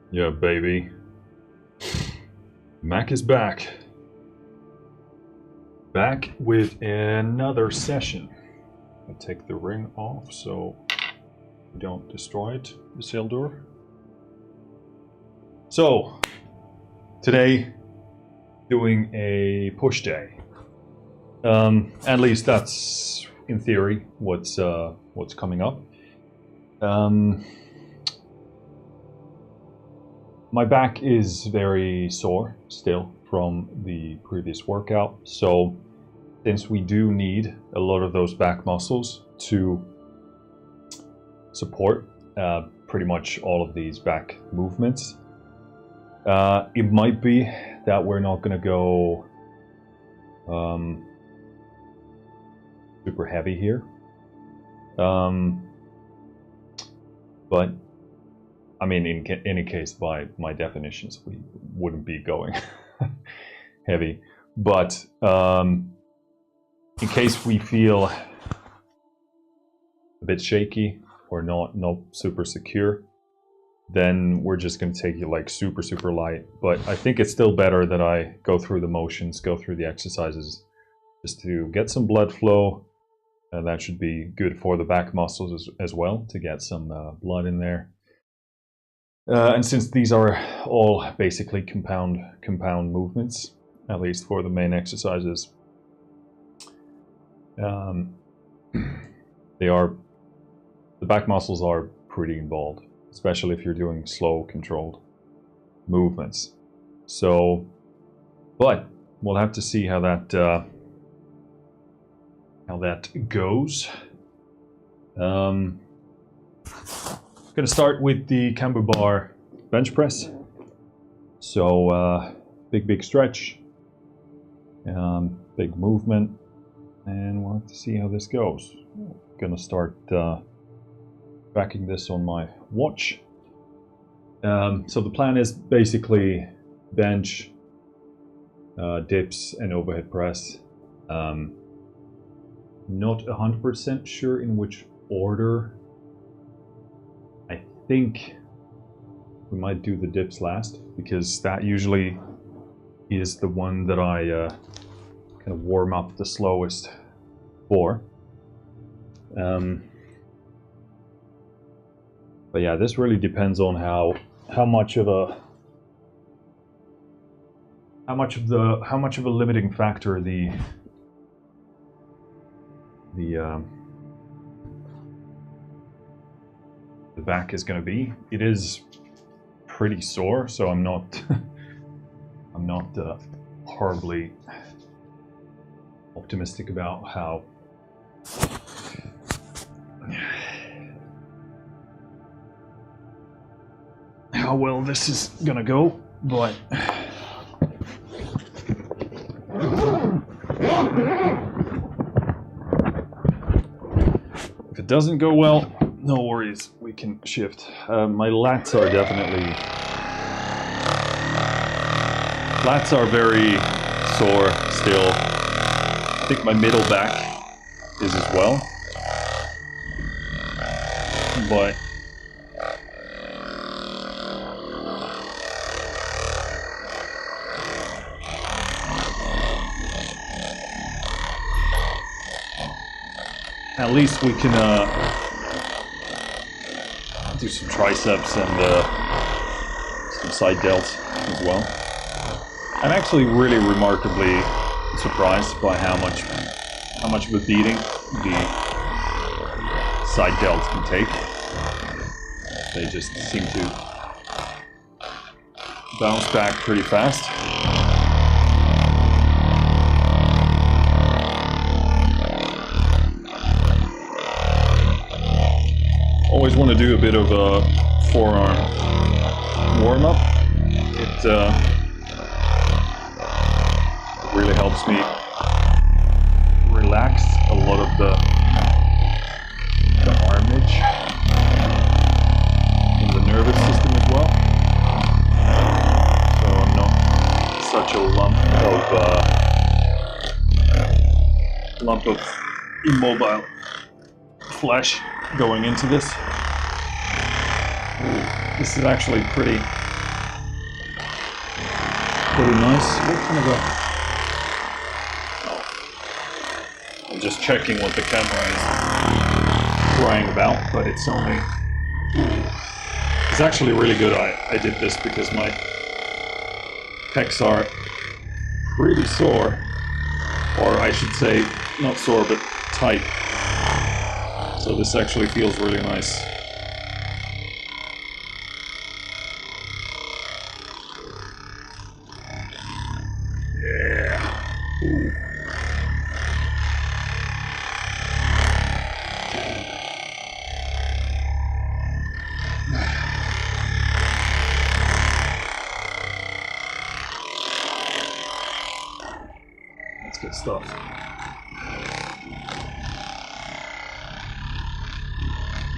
Yeah, baby. Mac is back. Back with another session. I'll take the ring off so we don't destroy it, Isildur. So, today, doing a push day. At least that's, in theory, what's coming up. My back is very sore still from the previous workout, so since we do need a lot of those back muscles to support pretty much all of these back movements, it might be that we're not going to go super heavy here, but I mean, in any case, by my definitions, we wouldn't be going heavy. But in case we feel a bit shaky or not super secure, then we're just going to take it like super light. But I think it's still better that I go through the motions, go through the exercises, just to get some blood flow. And that should be good for the back muscles as well, to get some blood in there. And since these are all basically compound movements, at least for the main exercises, the back muscles are pretty involved, especially if you're doing slow, controlled movements. So, but we'll have to see how that goes. Going to start with the Cambu bar bench press. So big stretch, big movement, and we'll have to see how this goes. Going to start tracking this on my watch. So the plan is basically bench, dips, and overhead press. Not 100% sure in which order. I think we might do the dips last, because that usually is the one that I kind of warm up the slowest for. But yeah, this really depends on how much of a limiting factor the back is going to be. It is pretty sore, so I'm not horribly optimistic about how well this is gonna go, but if it doesn't go well, no worries, we can shift. My lats are very sore still. I think my middle back is as well. But at least we can do some triceps and some side delts as well. I'm actually really remarkably surprised by how much of a beating the side delts can take. They just seem to bounce back pretty fast. Always want to do a bit of a forearm warm-up. It really helps me relax a lot of the armage in the nervous system as well. So I'm not such a lump of immobile flesh going into this. This is actually pretty pretty nice. What kind of a... I'm just checking what the camera is crying about, but it's only... It's actually really good. I did this because my pecs are pretty sore, or I should say not sore but tight, so this actually feels really nice. Yeah. Ooh. That's good stuff.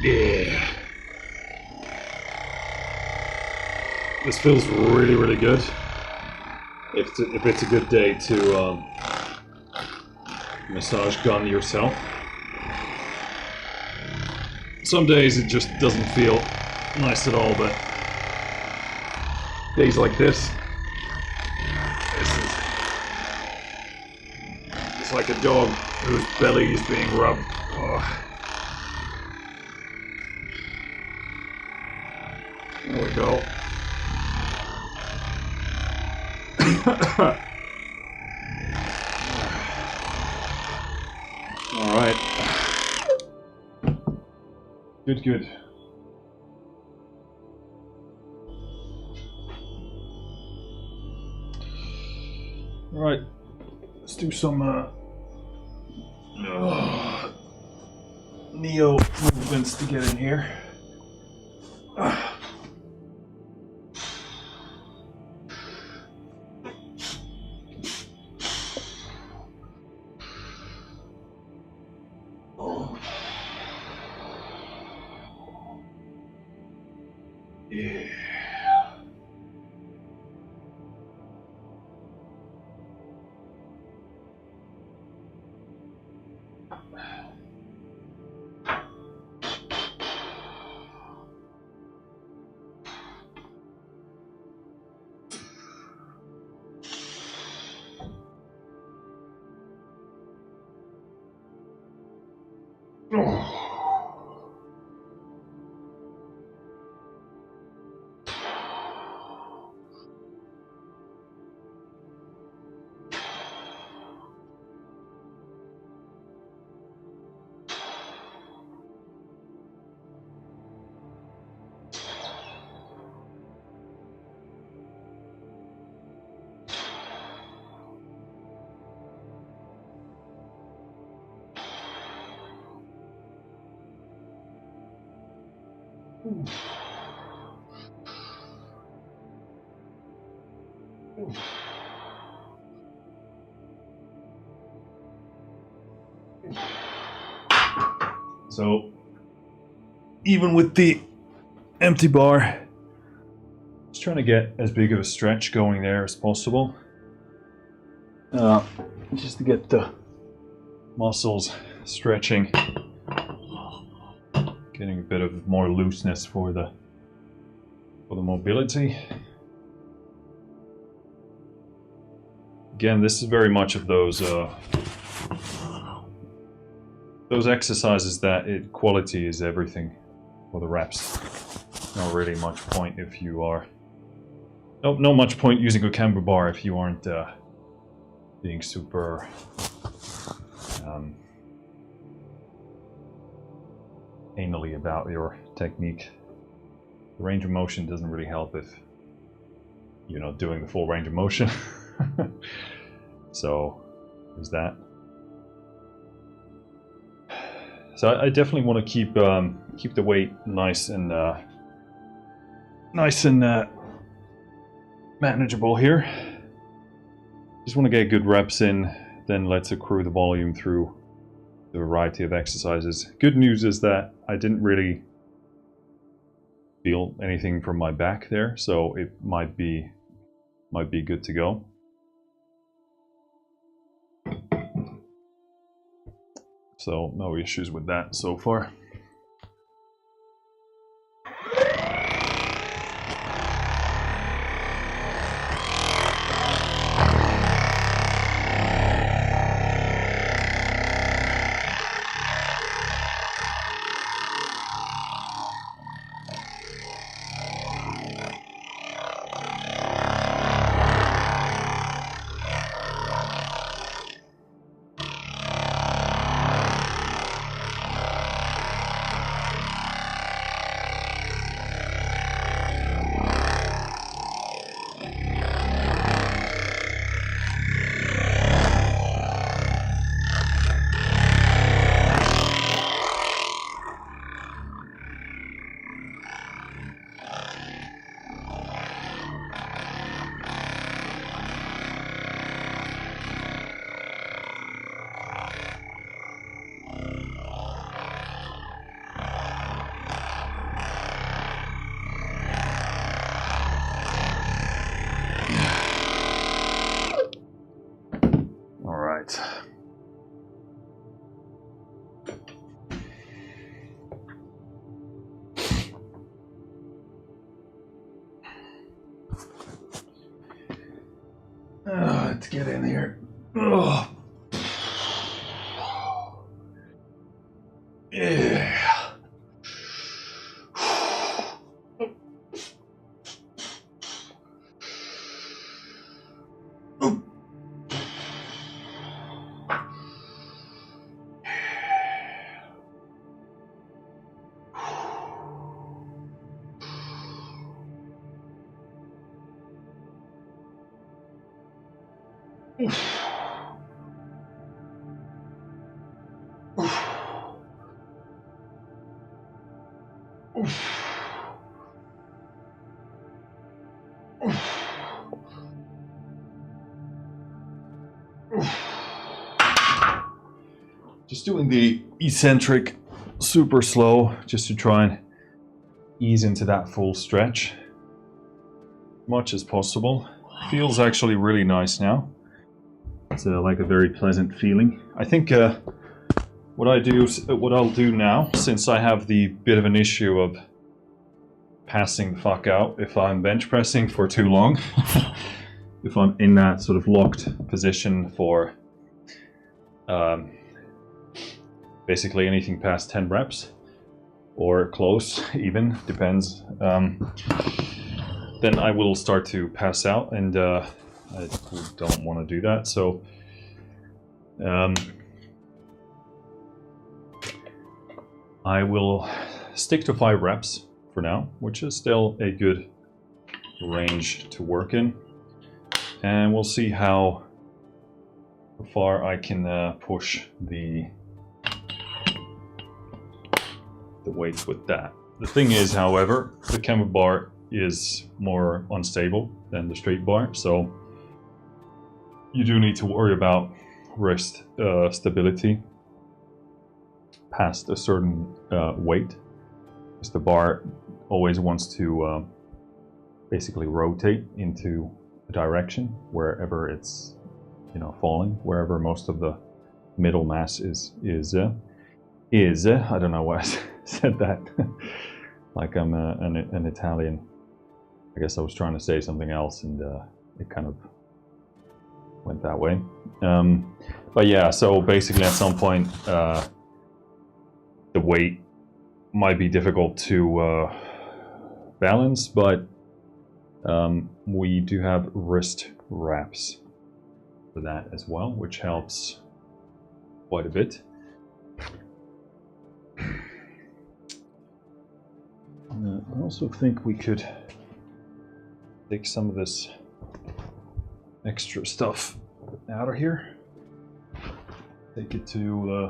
Yeah. This feels really, really good. If it's a good day to massage gun yourself. Some days it just doesn't feel nice at all, but days like this, it's like a dog whose belly is being rubbed. Oh. There we go. All right. Good, good. All right. Let's do some neo movements to get in here. Yeah. Oh. So, even with the empty bar, just trying to get as big of a stretch going there as possible. Just to get the muscles stretching, getting a bit of more looseness for the mobility. Again, this is very much of those exercises that quality is everything for the reps. Not really much point if you are... No much point using a camber bar if you aren't being super anally about your technique. The range of motion doesn't really help if you're not doing the full range of motion. So there's that. So I definitely want to keep the weight nice and manageable here. Just want to get good reps in, then let's accrue the volume through the variety of exercises. Good news is that I didn't really feel anything from my back there, so it might be good to go. So no issues with that so far. right. Let's get in here. Oh. Yeah. Just doing the eccentric super slow just to try and ease into that full stretch as much as possible. Feels actually really nice now. It's like a very pleasant feeling. I think what I'll do now, since I have the bit of an issue of passing the fuck out if I'm bench pressing for too long, if I'm in that sort of locked position for basically anything past 10 reps or close, even depends, then I will start to pass out, and I don't want to do that. So I will stick to 5 reps for now, which is still a good range to work in, and we'll see how far I can push the weights with that. The thing is, however, the Kemba bar is more unstable than the straight bar, so you do need to worry about wrist stability past a certain weight, because the bar always wants to basically rotate into a direction wherever it's, you know, falling, wherever most of the middle mass is. I don't know why I said that like I'm an Italian. I guess I was trying to say something else, and it kind of went that way. But yeah, so basically at some point the weight might be difficult to balance, but we do have wrist wraps for that as well, which helps quite a bit. I also think we could take some of this extra stuff out of here, take it to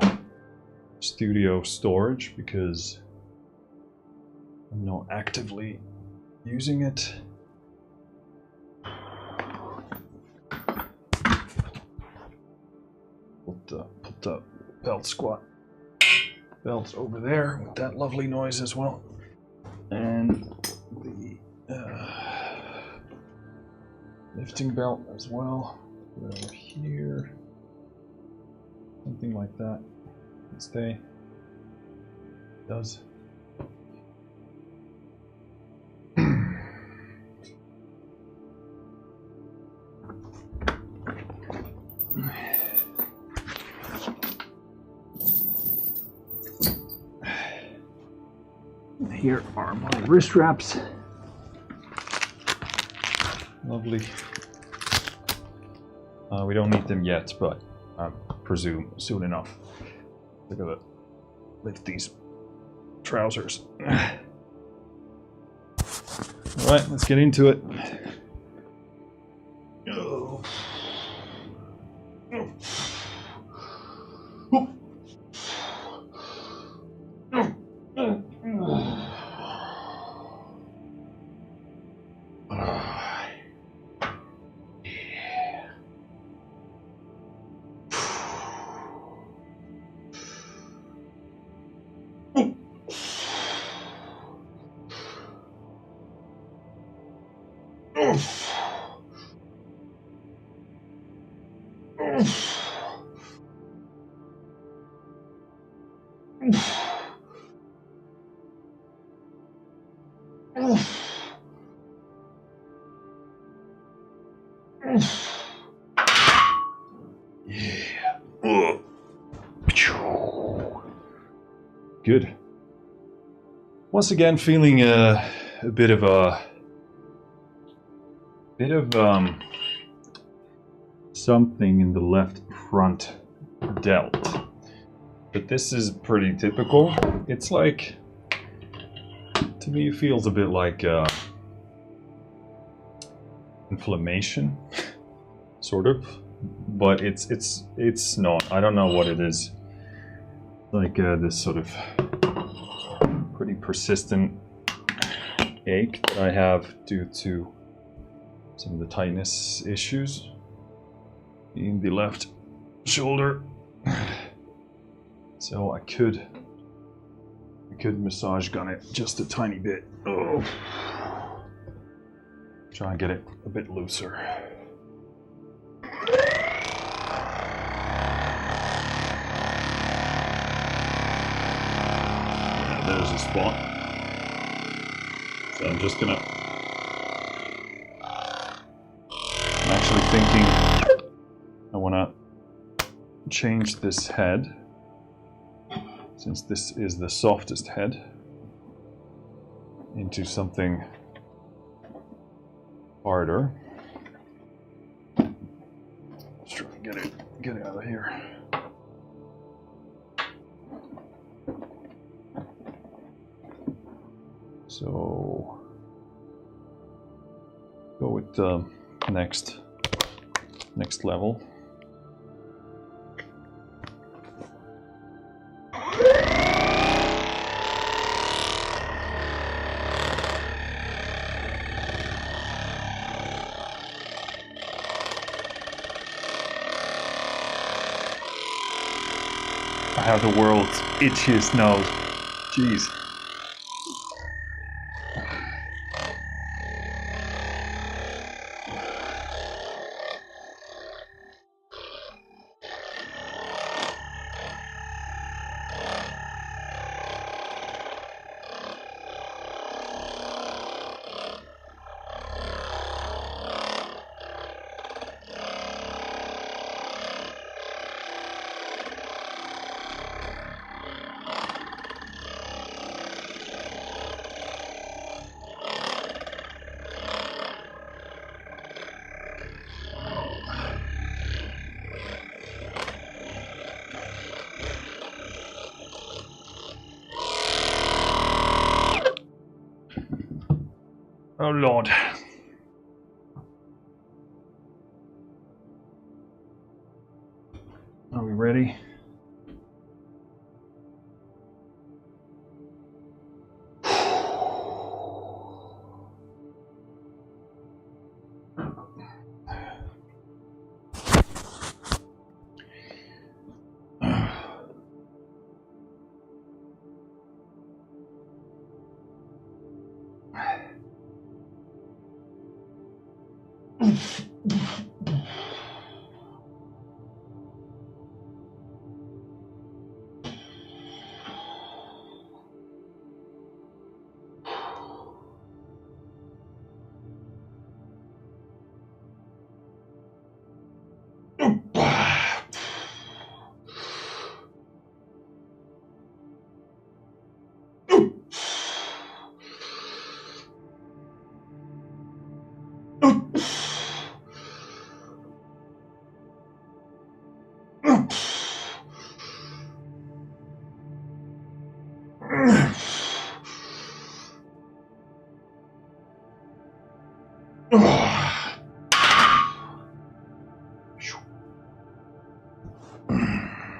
studio storage, because I'm not actively using it. Put the belt squat belt over there with that lovely noise as well, and the lifting belt as well. Put it over here, something like that. Stay. It does. Here are my wrist wraps. Lovely. We don't need them yet, but I presume soon enough. We're gonna lift these trousers. All right, let's get into it. Oh. Good. Once again, feeling a bit of something in the left front delt, but this is pretty typical. It's like, to me, it feels a bit like inflammation, sort of, but it's not. I don't know what it is. Like this sort of pretty persistent ache that I have due to some of the tightness issues in the left shoulder. So I could massage gun it just a tiny bit. Oh. Try and get it a bit looser. Yeah, there's a spot. So I'm just gonna... I'm actually thinking I wanna change this head, since this is the softest head, into something harder. Let's try and get it out of here. So go with the next level. I have the world's itchiest nose. Jeez. Oh Lord. Are we ready?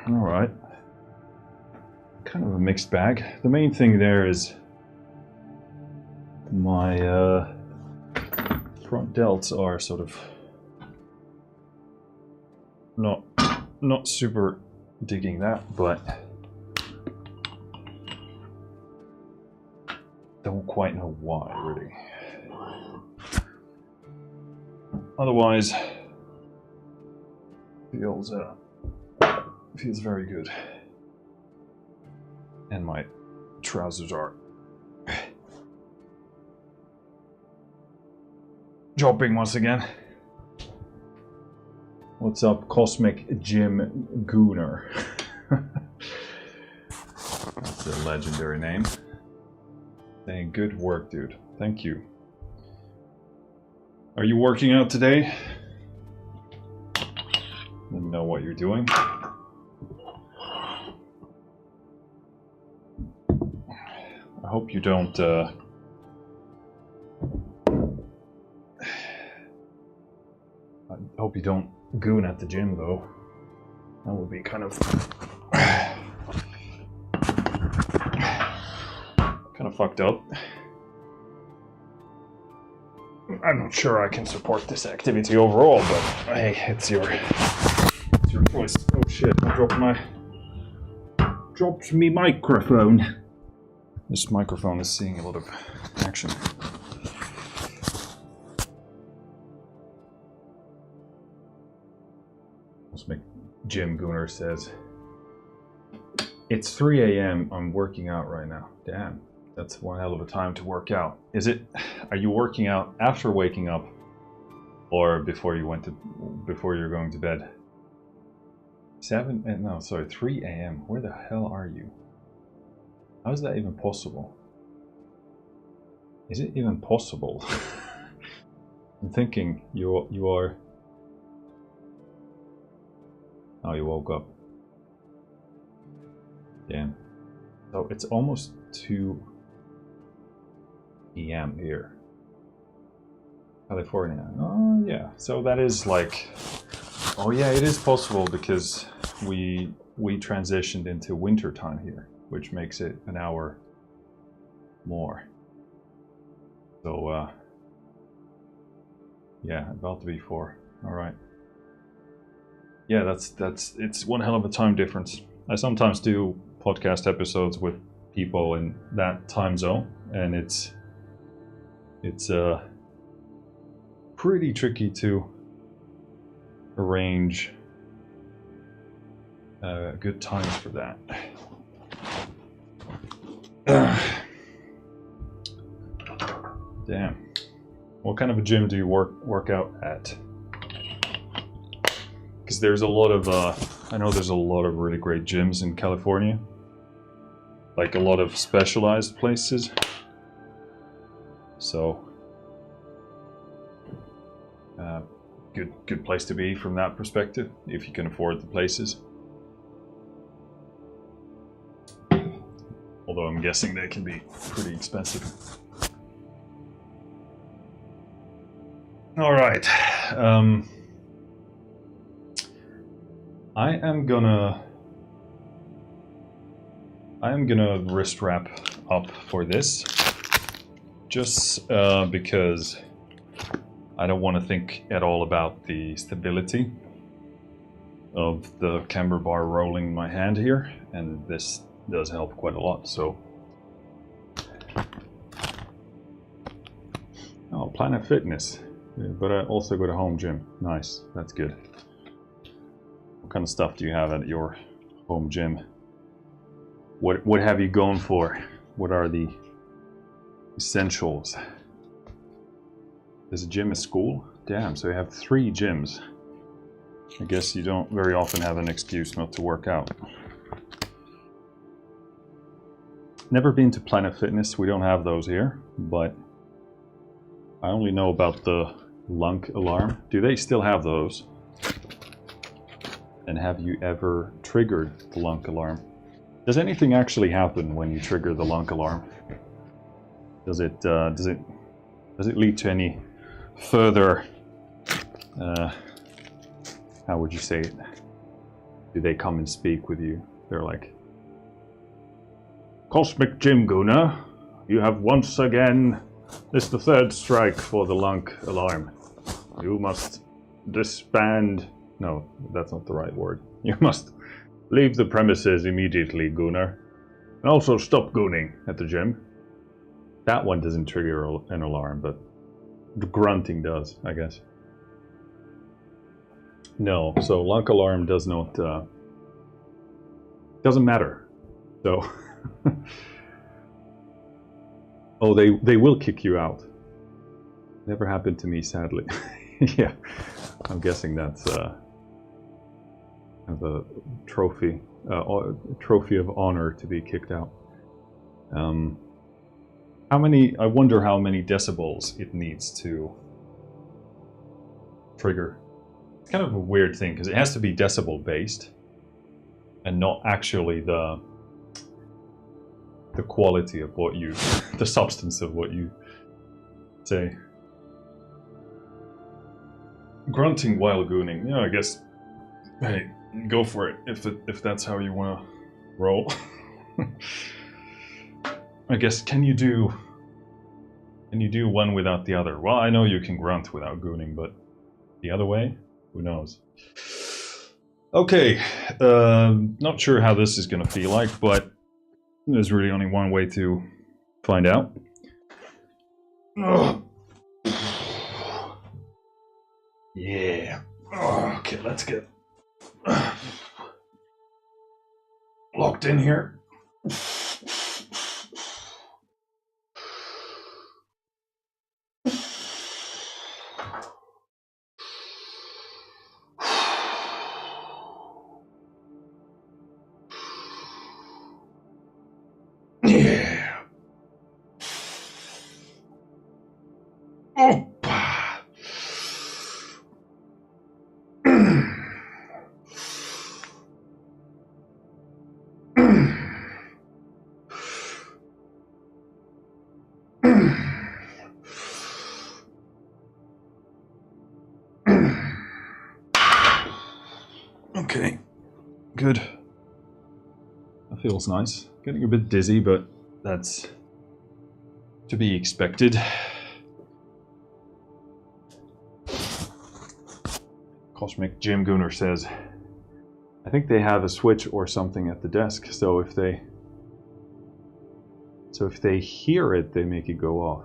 All right. Kind of a mixed bag. The main thing there is my front delts are sort of not super digging that, but don't quite know why, really. Otherwise, feels very good. And my trousers are dropping once again. What's up, Cosmic Jim Gooner? That's a legendary name. Saying good work, dude. Thank you. Are you working out today? Let me know what you're doing. I hope you don't I hope you don't goon at the gym though. That would be kind of fucked up. I'm not sure I can support this activity overall, but hey, it's your choice. Oh shit, I dropped me microphone. This microphone is seeing a lot of action. Jim Gooner says, it's 3 a.m. I'm working out right now. Damn, that's one hell of a time to work out. Are you working out after waking up or before you're going to bed? 3 a.m. Where the hell are you? How is that even possible? Is it even possible? I'm thinking you are. Oh, you woke up. Damn. So it's almost 2 p.m. here. California. Oh yeah. So that is like. Oh yeah, it is possible because we transitioned into winter time here, which makes it an hour more. So yeah, about to be 4. All right. Yeah, it's one hell of a time difference. I sometimes do podcast episodes with people in that time zone, and it's pretty tricky to arrange good times for that. Damn. What kind of a gym do you work out at? Because there's a lot of, I know there's a lot of really great gyms in California. Like a lot of specialized places. So, good place to be from that perspective, if you can afford the places. Although I'm guessing they can be pretty expensive. All right. I am gonna wrist wrap up for this, just because I don't want to think at all about the stability of the camber bar rolling in my hand here, and this does help quite a lot. So, oh, Planet Fitness, but I also go to home gym. Nice, that's good. What kind of stuff do you have at your home gym? What have you gone for? What are the essentials? Is a gym a school? Damn, so you have 3 gyms. I guess you don't very often have an excuse not to work out. Never been to Planet Fitness. We don't have those here, but I only know about the lunk alarm. Do they still have those? And have you ever triggered the lunk alarm? Does anything actually happen when you trigger the lunk alarm? Does it lead to any further, how would you say it? Do they come and speak with you? They're like, Cosmic Jim Gooner, you have once again missed the 3rd strike for the lunk alarm. You must disband. No, that's not the right word. You must leave the premises immediately, Gooner. And also stop gooning at the gym. That one doesn't trigger an alarm, but the grunting does, I guess. No, so lunk alarm does not, doesn't matter. So, oh, they will kick you out. Never happened to me, sadly. Yeah, I'm guessing that's have a trophy, trophy of honor to be kicked out. How many? I wonder how many decibels it needs to trigger. It's kind of a weird thing because it has to be decibel based, and not actually the quality of what you, the substance of what you say. Grunting while gooning. Yeah, I guess. Hey, go for it if that's how you want to roll. I guess can you do one without the other? Well, I know you can grunt without gooning, but the other way, who knows? Okay, not sure how this is gonna feel like, but there's really only one way to find out. Yeah. Okay, let's get locked in here. Yeah. Okay, good. That feels nice. Getting a bit dizzy, but that's to be expected. Cosmic Jim Gooner says, I think they have a switch or something at the desk, so if they hear it, they make it go off.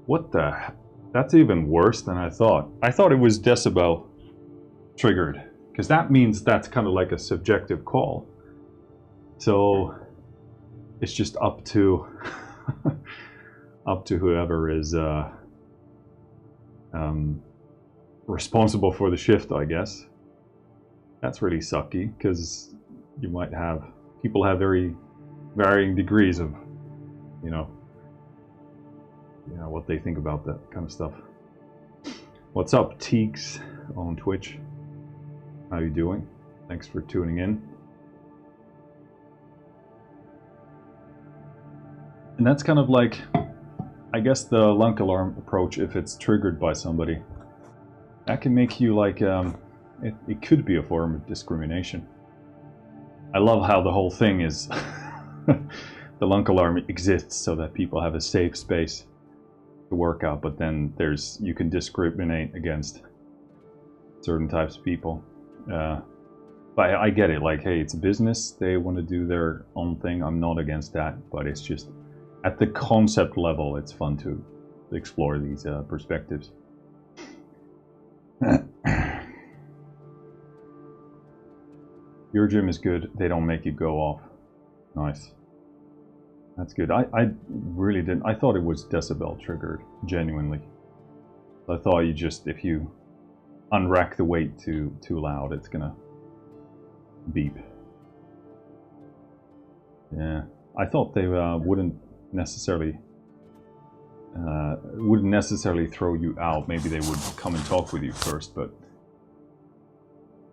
What the? That's even worse than I thought. I thought it was decibel triggered, because that means that's kind of like a subjective call. So it's just up to whoever is responsible for the shift, I guess. That's really sucky, because you might have people have very varying degrees of, you know, what they think about that kind of stuff. What's up, Teeks on Twitch? How you doing? Thanks for tuning in. And that's kind of like, I guess, the lunk alarm approach. If it's triggered by somebody, that can make you like, it could be a form of discrimination. I love how the whole thing is the lunk alarm exists so that people have a safe space to work out, but then you can discriminate against certain types of people. But I get it, like, hey, it's a business, they want to do their own thing. I'm not against that, but it's just at the concept level, it's fun to explore these perspectives. Your gym is good, they don't make you go off. Nice. That's good. I really didn't. I thought it was decibel triggered, genuinely. I thought you just, if you unrack the weight too loud, it's gonna beep. Yeah, I thought they wouldn't necessarily throw you out. Maybe they would come and talk with you first, but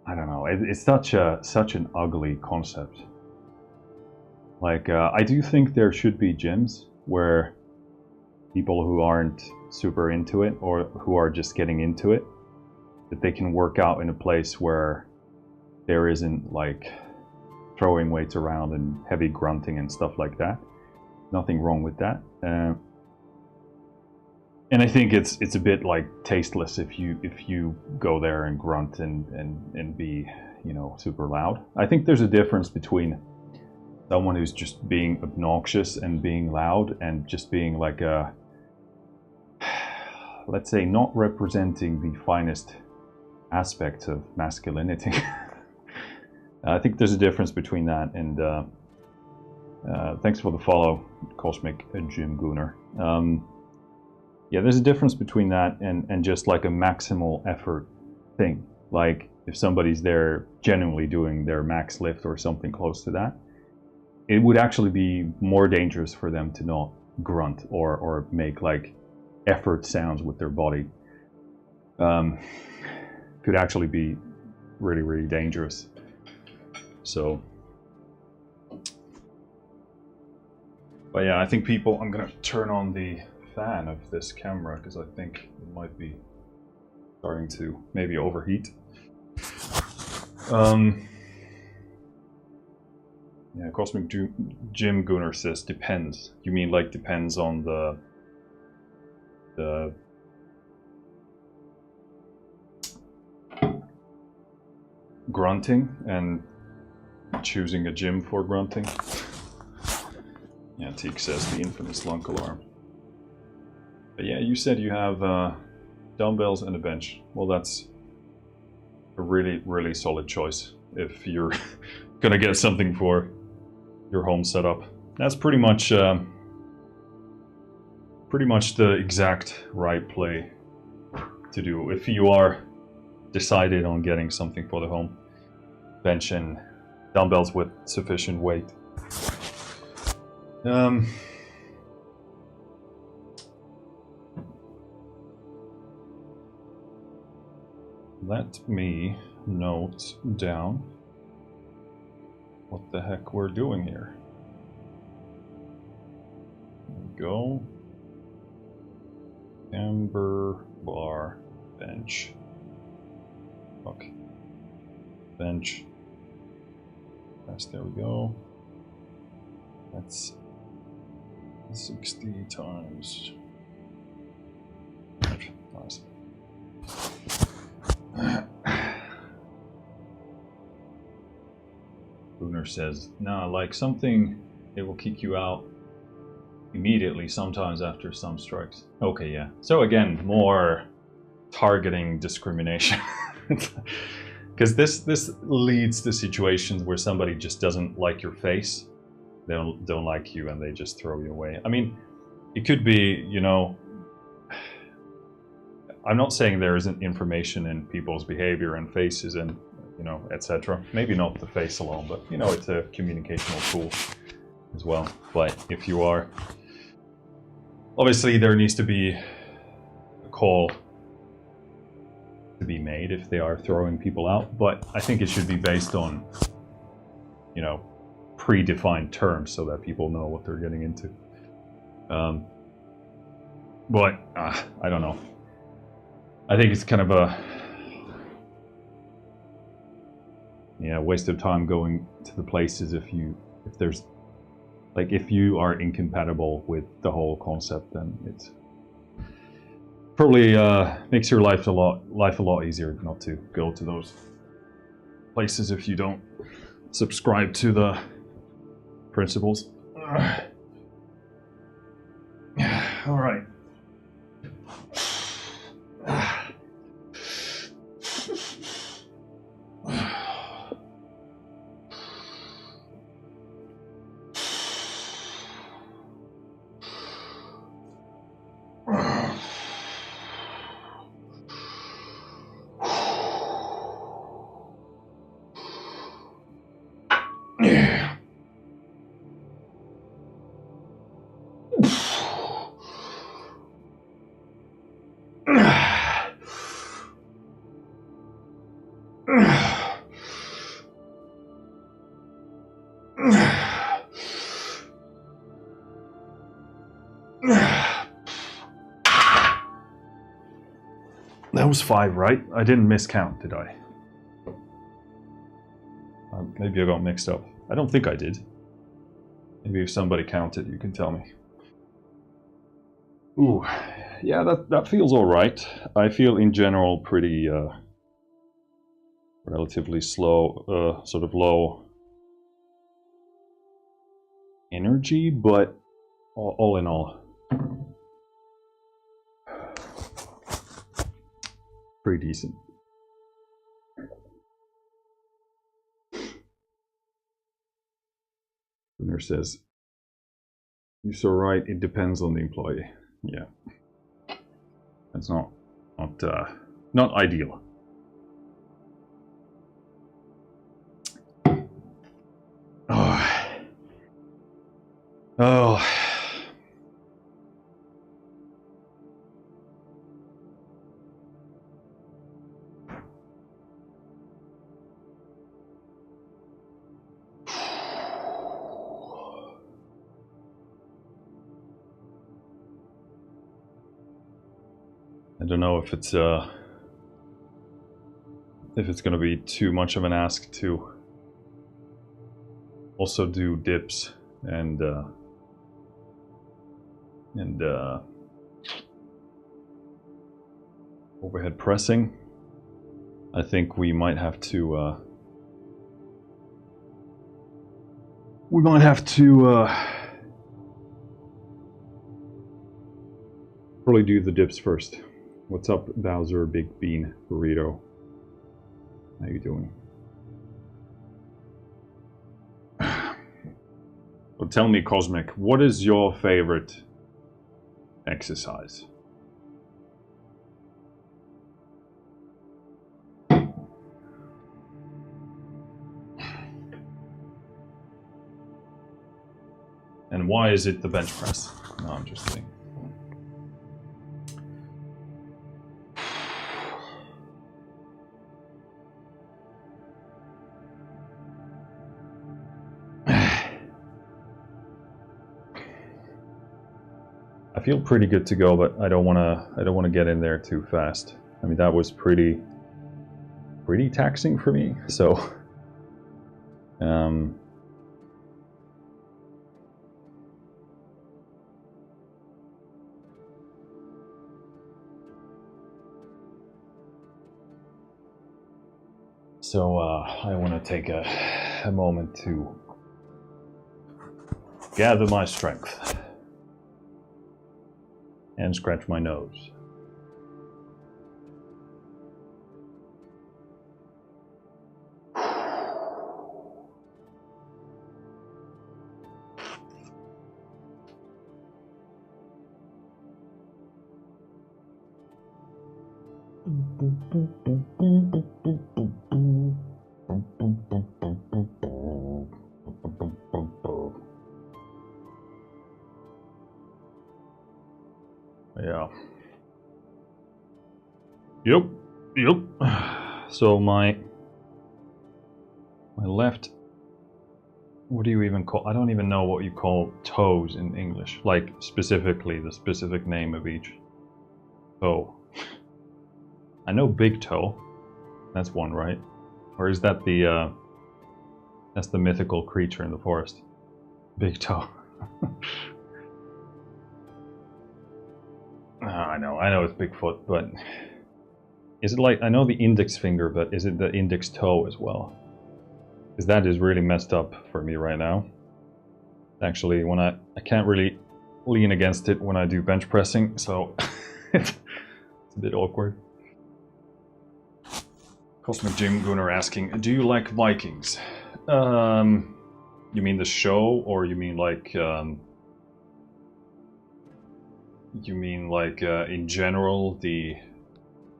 I don't know. It's such an ugly concept. Like, I do think there should be gyms where people who aren't super into it, or who are just getting into it, that they can work out in a place where there isn't like throwing weights around and heavy grunting and stuff like that. Nothing wrong with that. And I think it's a bit like tasteless if you go there and grunt and be, you know, super loud. I think there's a difference between someone who's just being obnoxious and being loud, and just being like a, let's say, not representing the finest aspects of masculinity. I think there's a difference between that, and thanks for the follow, Cosmic Jim Gooner. Yeah, there's a difference between that and just like a maximal effort thing. Like if somebody's there genuinely doing their max lift or something close to that, it would actually be more dangerous for them to not grunt or make like effort sounds with their body. Could actually be really, really dangerous. So, but yeah, I think people, I'm gonna turn on the fan of this camera because I think it might be starting to maybe overheat. Yeah, Cosmic Jim Gunnar says depends. You mean like depends on the grunting and choosing a gym for grunting? Yeah, Teak says the infamous lunk alarm. But yeah, you said you have dumbbells and a bench. Well, that's a really, really solid choice if you're gonna get something for your home setup. That's pretty much the exact right play to do if you are decided on getting something for the home. Bench and dumbbells with sufficient weight. Let me note down what the heck we're doing here. There we go. Amber bar bench. Fuck. Bench. Yes, there we go. That's 60 times. Nice. Gunnar says, nah, like something, it will kick you out immediately, sometimes after some strikes. Okay, yeah. So again, more targeting discrimination. Because this leads to situations where somebody just doesn't like your face. They don't like you and they just throw you away. I mean, it could be, you know, I'm not saying there isn't information in people's behavior and faces and, you know, etc. Maybe not the face alone, but, you know, it's a communicational tool as well. But if you are, obviously there needs to be a call to be made if they are throwing people out, but I think it should be based on, you know, predefined terms so that people know what they're getting into. But I don't know. I think it's kind of a waste of time going to the places if there's like if you are incompatible with the whole concept, then it's probably makes your life a lot easier not to go to those places if you don't subscribe to the principles. All right. That was 5, right? I didn't miscount, did I? Maybe I got mixed up. I don't think I did. Maybe if somebody counted, you can tell me. Ooh, yeah, that feels all right. I feel in general pretty relatively slow, sort of low energy, but all in all, pretty decent. The nurse says, "You're so right. It depends on the employee." Yeah, that's not ideal. Oh. I don't know if it's going to be too much of an ask to also do dips and overhead pressing. I think we might have to probably do the dips first. What's up, Bowser Big Bean Burrito? How you doing? Well, tell me, Cosmic, what is your favorite exercise? And why is it the bench press? No, I'm just kidding. I feel pretty good to go, but I don't want to get in there too fast. I mean, that was pretty taxing for me. So, I want to take a moment to gather my strength and scratch my nose. Yeah. Yep. So my left, what do you even call, I don't even know what you call toes in English, like specifically the specific name of each toe. I know big toe, that's one, right? Or is that that's the mythical creature in the forest? Big toe. I know it's Bigfoot, but is it like, I know the index finger, but is it the index toe as well? Because that is really messed up for me right now. Actually, when I can't really lean against it when I do bench pressing, so it's a bit awkward. Cosmic Jim Gunnar asking, do you like Vikings? You mean the show, or you mean like in general the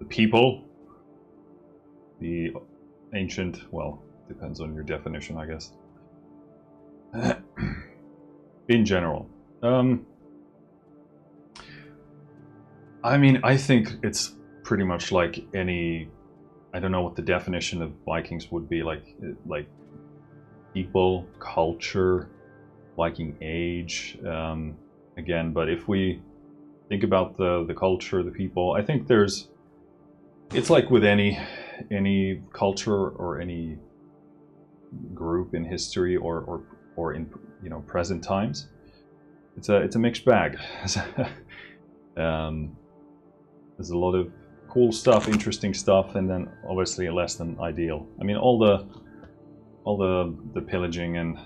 people, the ancient? Well, depends on your definition, I guess. In general, I mean, I think it's pretty much like any. I don't know what the definition of Vikings would be, like people, culture, Viking age, again. But if we think about the culture, the people, I think it's like with any culture or any group in history or in present times, it's a mixed bag. There's a lot of cool stuff, interesting stuff, and then obviously less than ideal. I mean, all the pillaging and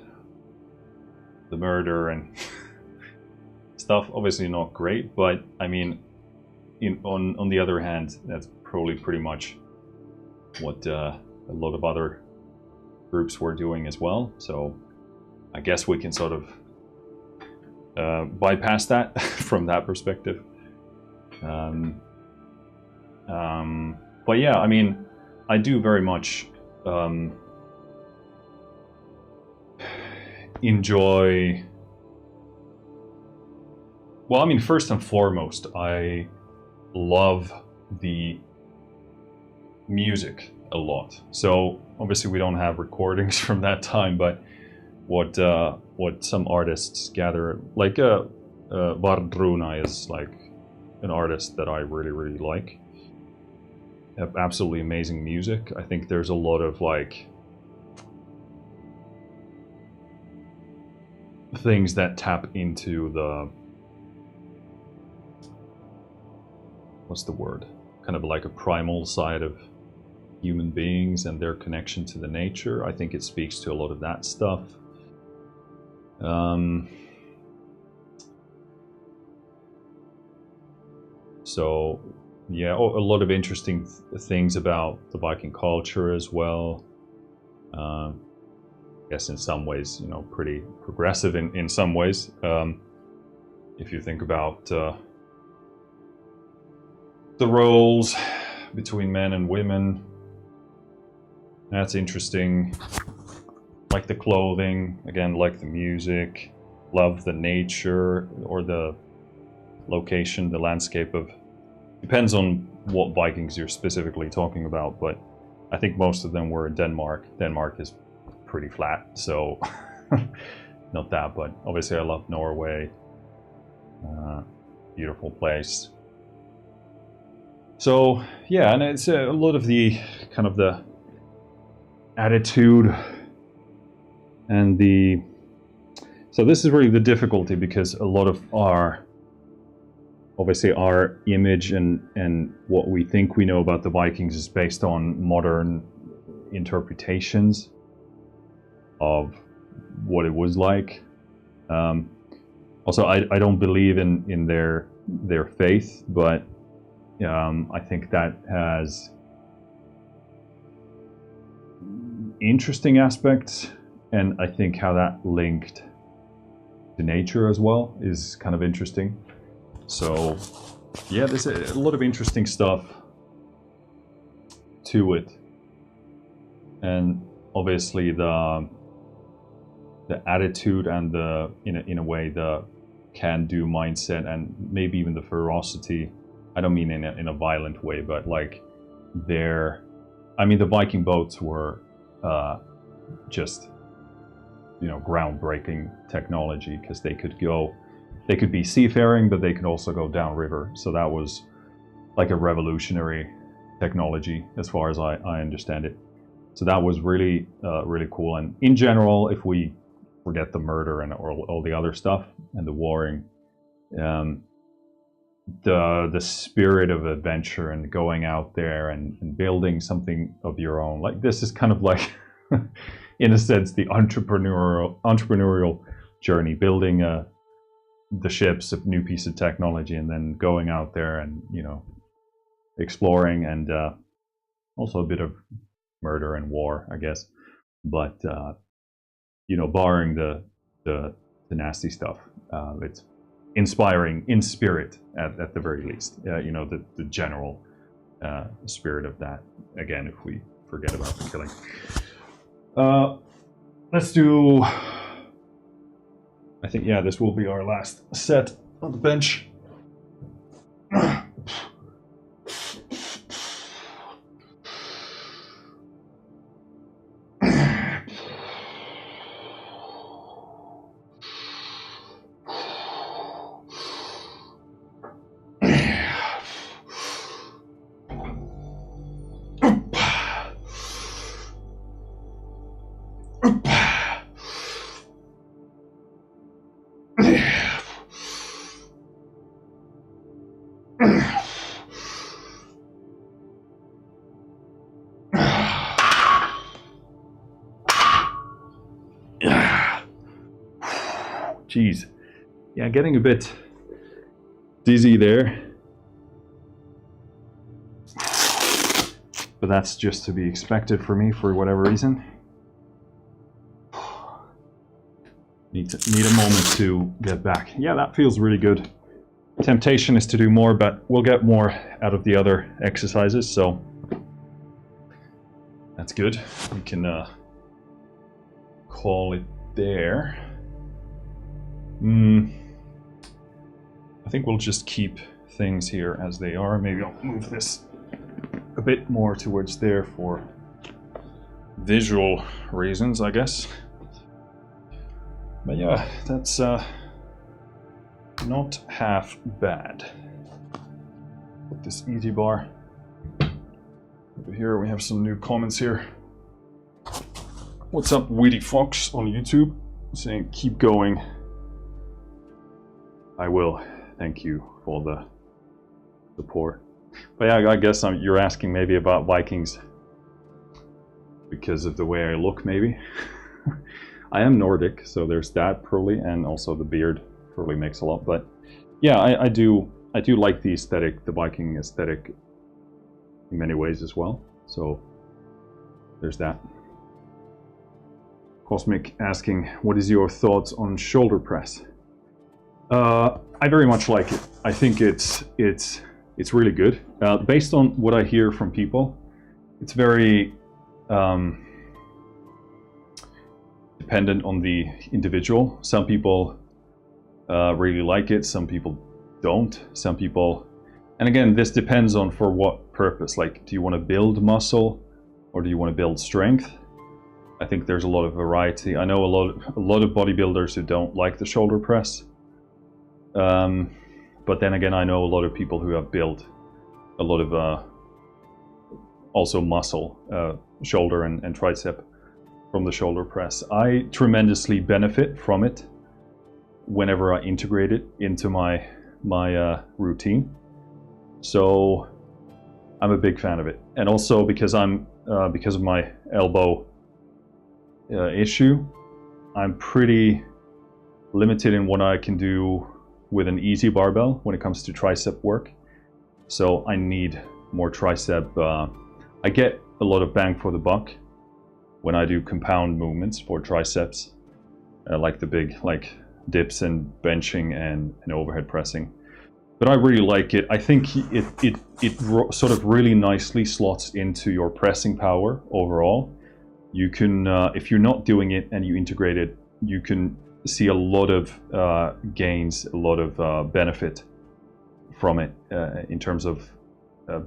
the murder and stuff, obviously not great, but I mean, on the other hand, that's probably pretty much what a lot of other groups were doing as well. So I guess we can sort of bypass that from that perspective. But yeah, I mean, I do very much enjoy Well, I mean, first and foremost, I love the music a lot. So obviously we don't have recordings from that time, but what some artists gather, like Vardruna is like an artist that I really like. Absolutely amazing music. I think there's a lot of like things that tap into the, what's the word? Kind of like a primal side of human beings and their connection to the nature. I think it speaks to a lot of that stuff. So yeah, a lot of interesting things about the Viking culture as well. I guess in some ways, you know, pretty progressive in some ways. If you think about the roles between men and women, that's interesting. Like the clothing, again, like the music, love the nature or the location, the landscape of, depends on what Vikings you're specifically talking about, but I think most of them were in Denmark. Denmark is pretty flat, so not that, but obviously I love Norway. Beautiful place. So yeah, and it's a lot of the kind of the attitude and the, so this is really the difficulty, because a lot of our, obviously our image and what we think we know about the Vikings is based on modern interpretations of what it was like. Also, I don't believe in their faith, but I think that has interesting aspects, and I think how that linked to nature as well is kind of interesting. So yeah, there's a lot of interesting stuff to it, and obviously the attitude and the in a way the can-do mindset, and maybe even the ferocity. I don't mean in a violent way, but like I mean the Viking boats were just, you know, groundbreaking technology, because they could be seafaring, but they could also go downriver. So that was like a revolutionary technology as far as I understand it. So that was really really cool. And in general, if we forget the murder and all the other stuff and the warring, the spirit of adventure and going out there and building something of your own, like this is kind of like in a sense the entrepreneurial journey, building the ships, a new piece of technology, and then going out there and, you know, exploring, and also a bit of murder and war, I guess, but you know, barring the nasty stuff, it's inspiring in spirit at the very least. You know, the general spirit of that. Again, if we forget about the killing, let's do. I think, yeah, this will be our last set on the bench. Jeez. Yeah, getting a bit dizzy there. But that's just to be expected for me for whatever reason. Need a moment to get back. Yeah, that feels really good. Temptation is to do more, but we'll get more out of the other exercises, so that's good. We can call it there. think we'll just keep things here as they are. Maybe I'll move this a bit more towards there for visual reasons, I guess. But yeah, that's not half bad. Put this easy bar over here. We have some new comments here. What's up, Witty Fox on YouTube? Saying keep going. I will. Thank you for the support. But yeah, I guess you're asking maybe about Vikings because of the way I look, maybe. I am Nordic, so there's that probably, and also the beard probably makes a lot. But yeah, I do like the aesthetic, the Viking aesthetic, in many ways as well. So there's that. Cosmic asking, what is your thoughts on shoulder press? I very much like it. I think it's really good. Based on what I hear from people, it's very dependent on the individual. Some people really like it, some people don't. Some people, and again, this depends on for what purpose. Like, do you want to build muscle or do you want to build strength? I think there's a lot of variety. I know a lot of bodybuilders who don't like the shoulder press. But then again, I know a lot of people who have built a lot of also muscle, shoulder and tricep from the shoulder press. I tremendously benefit from it whenever I integrate it into my routine. So I'm a big fan of it, and also because of my elbow issue, I'm pretty limited in what I can do with an easy barbell when it comes to tricep work. So I need more tricep. I get a lot of bang for the buck when I do compound movements for triceps, like the big dips and benching and overhead pressing. But I really like it. I think it sort of really nicely slots into your pressing power overall. You can, if you're not doing it and you integrate it, you can see a lot of gains, a lot of benefit from it in terms of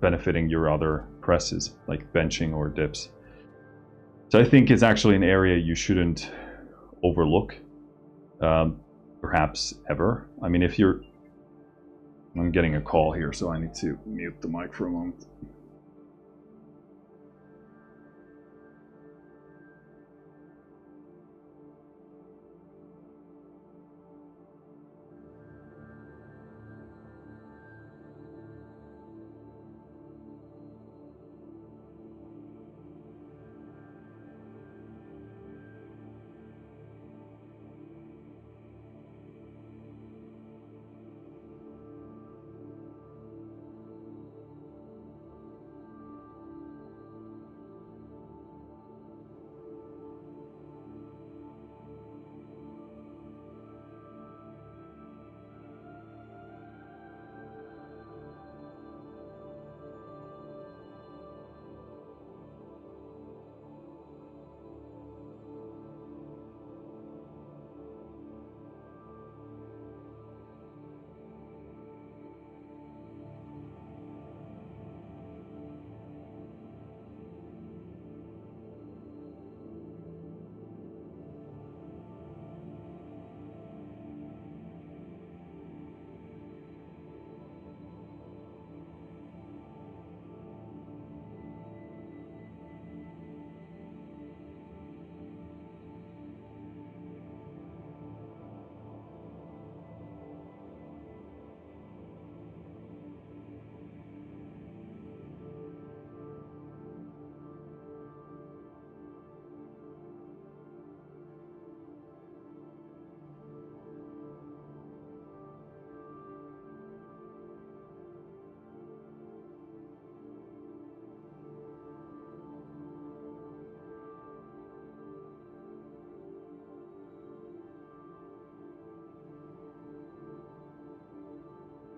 benefiting your other presses, like benching or dips. So I think it's actually an area you shouldn't overlook, perhaps ever. I mean, if you're... I'm getting a call here, so I need to mute the mic for a moment.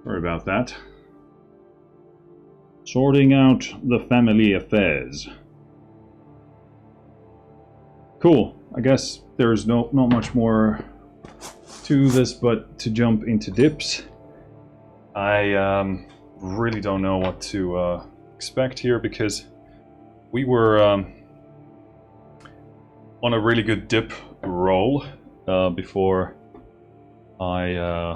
Sorry about that. Sorting out the family affairs. Cool. I guess there's not much more to this but to jump into dips. I really don't know what to expect here, because we were on a really good dip roll before I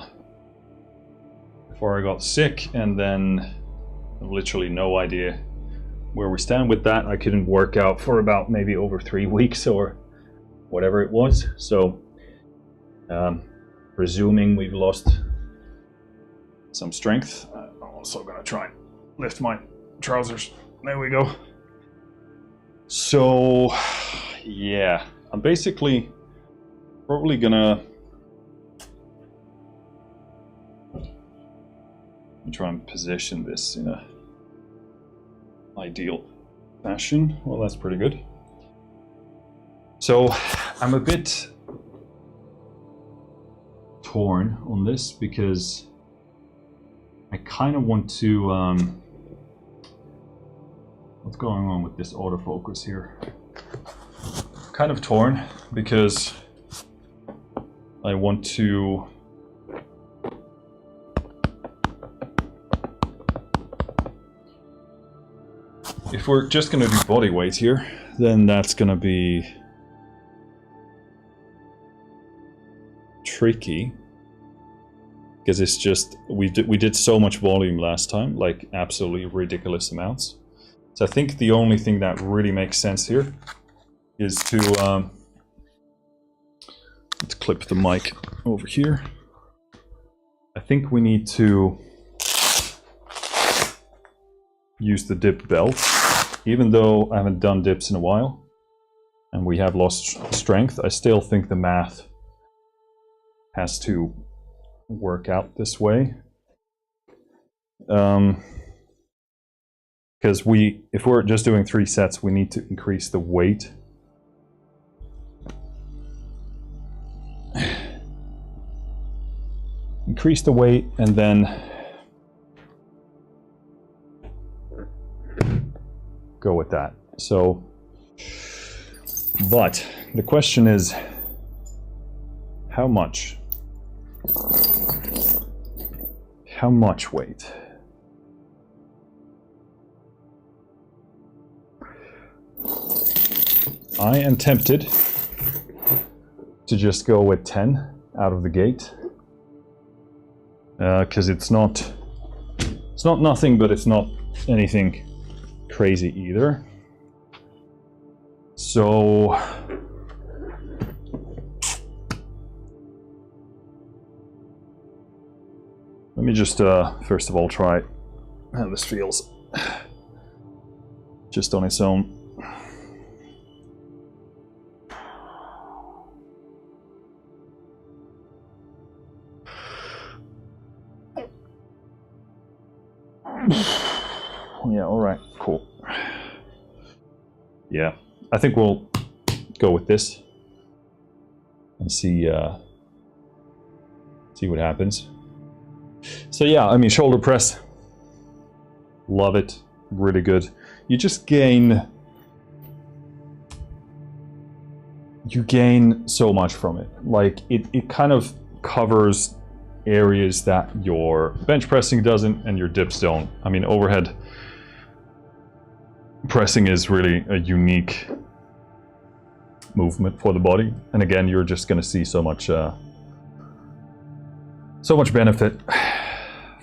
got sick, and then literally no idea where we stand with that. I couldn't work out for about maybe over 3 weeks or whatever it was. So presuming we've lost some strength. I'm also gonna try and lift my trousers. There we go. So yeah, I'm basically probably gonna try and position this in a ideal fashion. Well, that's pretty good. So I'm a bit torn on this, because I kind of want to what's going on with this autofocus here? Kind of torn, because I want to if we're just going to do body weight here, then that's going to be tricky, because it's just we did so much volume last time, like absolutely ridiculous amounts. So I think the only thing that really makes sense here is to let's clip the mic over here. I think we need to use the dip belt, even though I haven't done dips in a while and we have lost strength. I still think the math has to work out this way, because if we're just doing 3 sets, we need to increase the weight. Increase the weight and then go with that. So, but the question is, how much? How much weight? I am tempted to just go with 10 out of the gate, because it's not nothing, but it's not anything crazy either. So let me just first of all try how this feels just on its own. Yeah, all right, cool. Yeah, I think we'll go with this and see what happens. So yeah, I mean, shoulder press, love it, really good. You just gain so much from it. Like it kind of covers areas that your bench pressing doesn't and your dips don't. I mean, overhead pressing is really a unique movement for the body, and again, you're just going to see so much benefit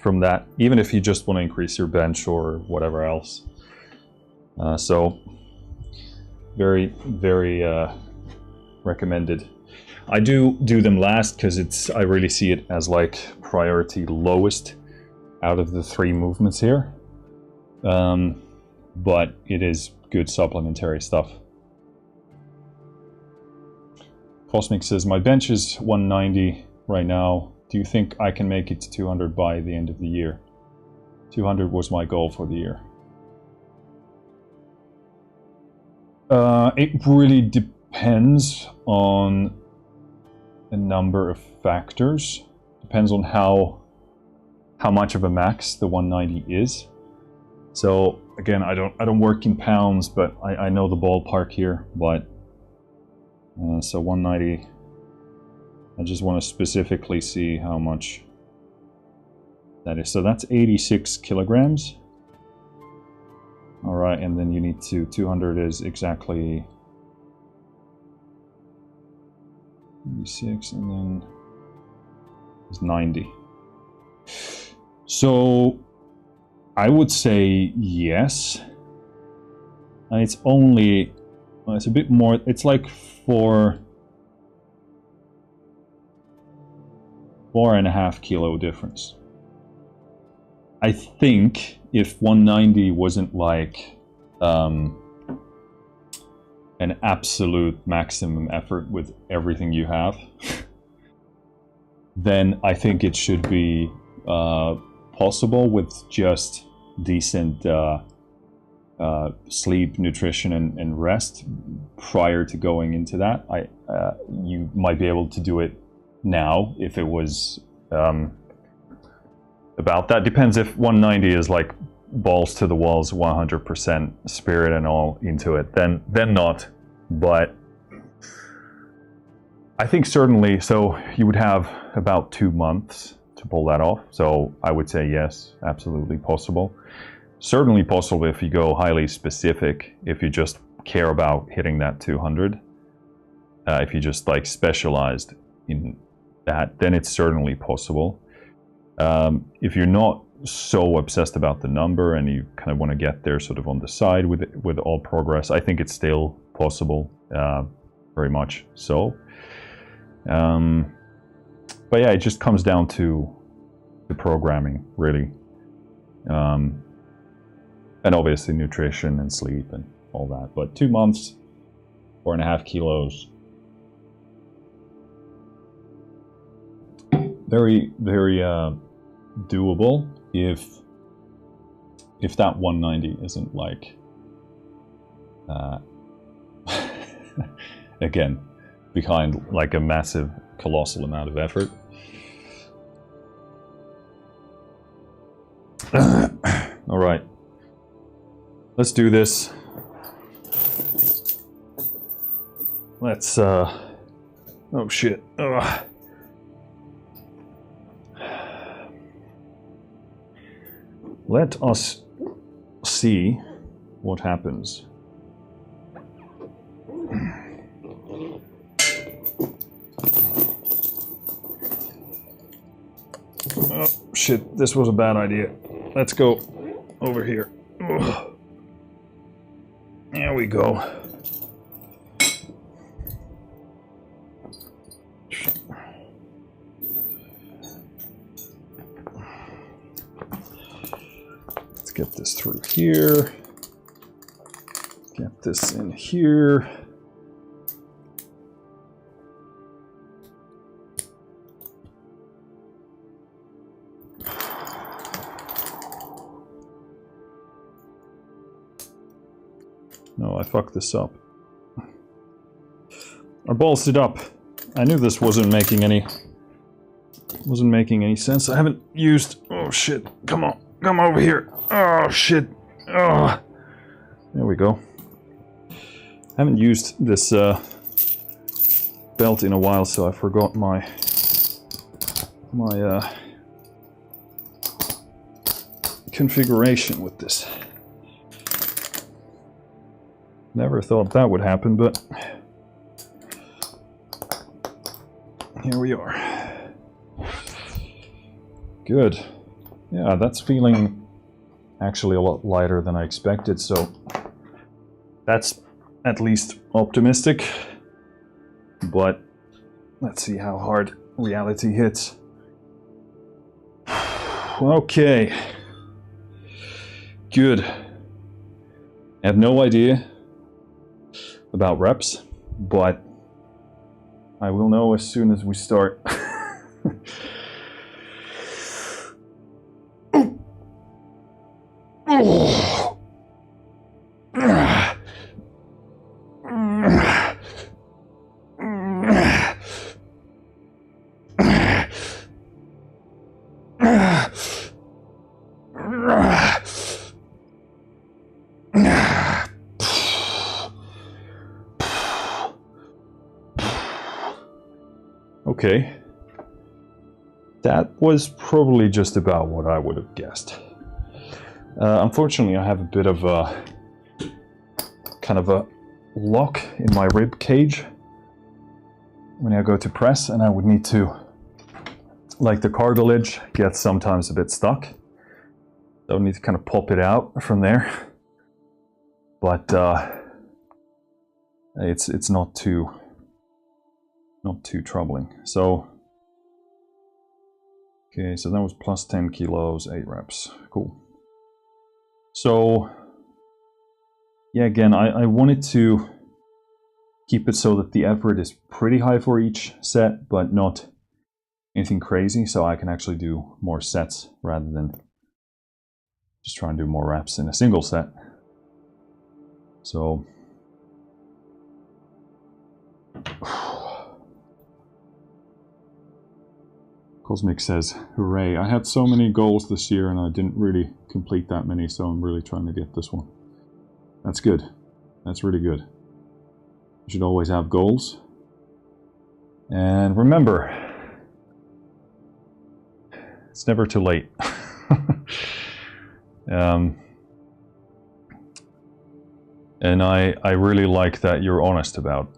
from that, even if you just want to increase your bench or whatever else. So very, very recommended. I do them last because I really see it as like priority lowest out of the 3 movements here. But it is good supplementary stuff. Cosmic says, my bench is 190 right now. Do you think I can make it to 200 by the end of the year? 200 was my goal for the year. It really depends on a number of factors. Depends on how much of a max the 190 is. So again, I don't work in pounds, but I know the ballpark here. But so 190. I just want to specifically see how much That is, so that's 86 kilograms. All right, and then you need 200 is exactly 86, and then it's 90. So I would say yes. And it's only, well, it's a bit more, it's like 4.5 kilo difference. I think if 190 wasn't like an absolute maximum effort with everything you have, then I think it should be possible with just decent sleep, nutrition, and rest prior to going into that. You might be able to do it now if it was about that. Depends if 190 is like balls to the walls, 100% spirit and all into it, then not. But I think certainly, so you would have about 2 months to pull that off. So I would say yes, absolutely possible. Certainly possible if you go highly specific, if you just care about hitting that 200. If you just like specialized in that, then it's certainly possible. If you're not so obsessed about the number and you kind of want to get there sort of on the side with all progress, I think it's still possible, very much so. But yeah, it just comes down to the programming, really. And obviously nutrition and sleep and all that. But 2 months, 4.5 kilos. Very, very doable if that 190 isn't like again behind like a massive, colossal amount of effort. All right, let's do this. Let's oh shit. Ugh. Let us see what happens. Oh shit, this was a bad idea. Let's go over here. Ugh. There we go. Let's get this through here. Get this in here. No, I fucked this up. I ballsed it up. I knew this wasn't making any sense. I haven't used. Oh shit! Come on, come over here. Oh shit! Oh, there we go. I haven't used this belt in a while, so I forgot my configuration with this. Never thought that would happen, but here we are. Good. Yeah, that's feeling actually a lot lighter than I expected, so that's at least optimistic. But let's see how hard reality hits. Okay. Good. I have no idea about reps, but I will know as soon as we start. Okay. That was probably just about what I would have guessed. Unfortunately, I have a bit of a kind of a lock in my rib cage when I go to press, and I would need to, like the cartilage gets sometimes a bit stuck. So I need to kind of pop it out from there. But it's not too troubling. So okay, so that was plus 10 kilos, 8 reps. Cool. So yeah, again, I wanted to keep it so that the effort is pretty high for each set, but not anything crazy, so I can actually do more sets rather than just try and do more reps in a single set. So Cosmic says, hooray, I had so many goals this year and I didn't really complete that many, so I'm really trying to get this one. That's good. That's really good. You should always have goals. And remember, it's never too late. And I really like that you're honest about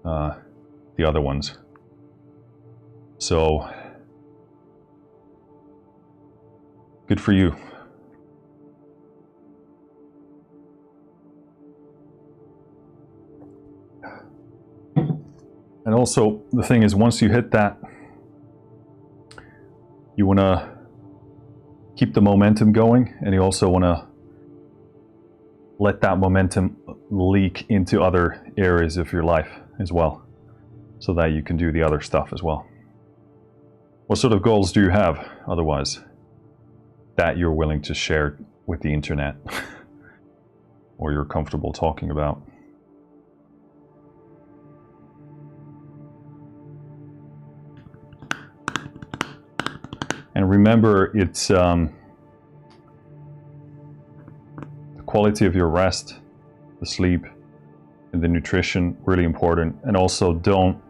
the other ones. So, good for you. And also, the thing is, once you hit that, you want to keep the momentum going, and you also want to let that momentum leak into other areas of your life as well, so that you can do the other stuff as well. What sort of goals do you have otherwise that you're willing to share with the internet or you're comfortable talking about? And remember, it's the quality of your rest, the sleep, and the nutrition, really important. And also don't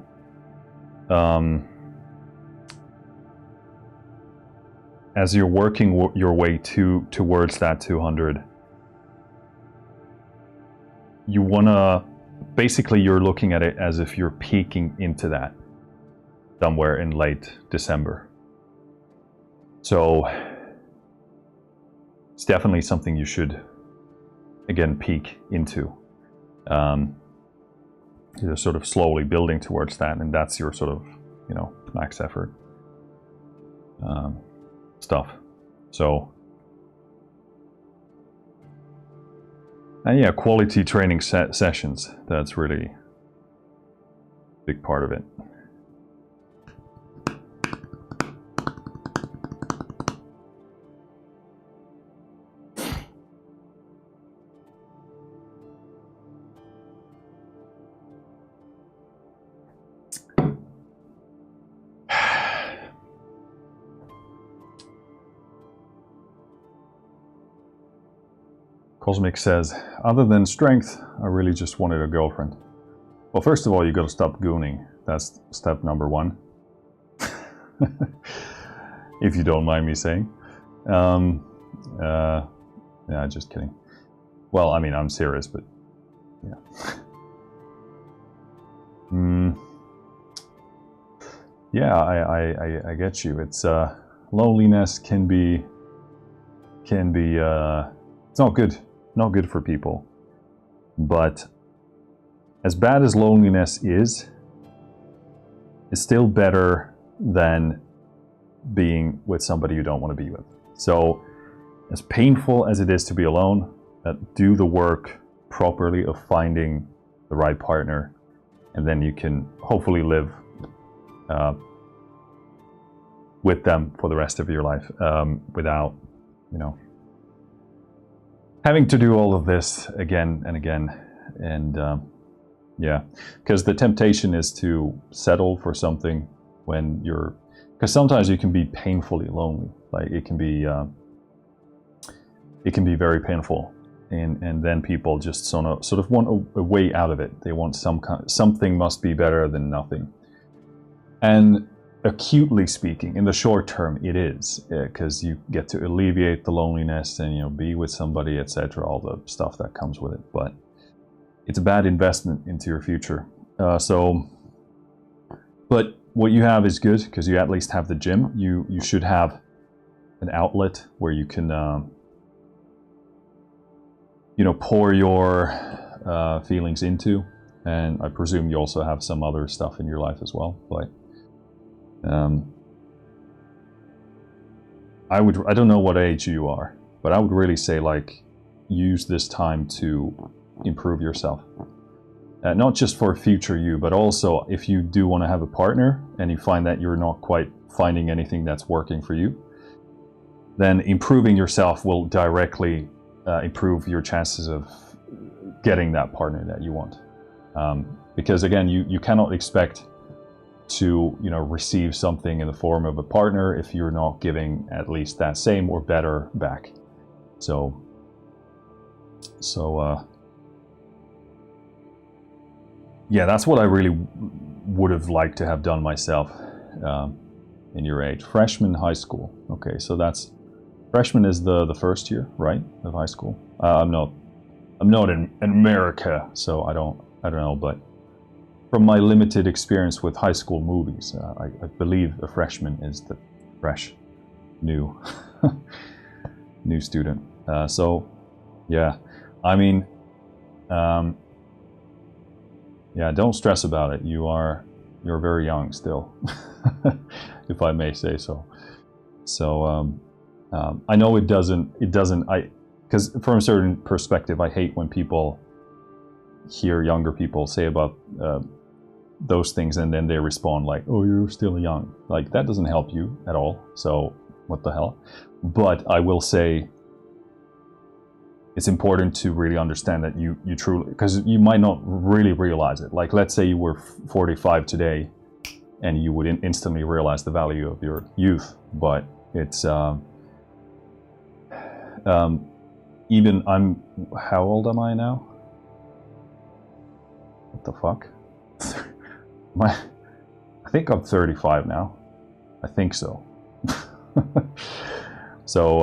as you're working your way towards that 200, you want to, basically you're looking at it as if you're peaking into that somewhere in late December. So it's definitely something you should, again, peak into. You're sort of slowly building towards that, and that's your sort of, max effort stuff. So, and yeah, quality training sessions, that's really a big part of it. Cosmic says, other than strength, I really just wanted a girlfriend. Well, first of all, you got to stop gooning. That's step number 1. If you don't mind me saying. Yeah, just kidding. Well, I mean, I'm serious, but yeah. Yeah, I get you. It's loneliness can be it's not good for people. But as bad as loneliness is, it's still better than being with somebody you don't want to be with. So as painful as it is to be alone, do the work properly of finding the right partner, and then you can hopefully live with them for the rest of your life without, having to do all of this again and again. And yeah, because the temptation is to settle for something when you're, because sometimes you can be painfully lonely. Like it can be very painful, and then people just sort of want a way out of it. They want something must be better than nothing. And acutely speaking, in the short term, it is, because you get to alleviate the loneliness and, you know, be with somebody, etc., all the stuff that comes with it. But it's a bad investment into your future. But what you have is good, because you at least have the gym. You should have an outlet where you can, you know, pour your feelings into. And I presume you also have some other stuff in your life as well. But I don't know what age you are, but I would really say, like, use this time to improve yourself. Not just for future you, but also if you do want to have a partner and you find that you're not quite finding anything that's working for you, then improving yourself will directly improve your chances of getting that partner that you want. Because again, you cannot expect to, you know, receive something in the form of a partner if you're not giving at least that same or better back. So yeah, that's what I really would have liked to have done myself in your age. Freshman high school. Okay, so that's freshman is the first year, right, of high school. I'm not in America, so I don't know, but from my limited experience with high school movies, I believe a freshman is the fresh, new, new student. So, yeah, I mean, yeah, don't stress about it. You're very young still, if I may say so. So, I know it doesn't, because from a certain perspective, I hate when people hear younger people say about those things and then they respond like, oh, you're still young. Like, that doesn't help you at all. So what the hell? But I will say it's important to really understand that you truly, because you might not really realize it. Like, let's say you were 45 today and you would instantly realize the value of your youth. But it's even how old am I now? What the fuck? I think I'm 35 now. I think so. So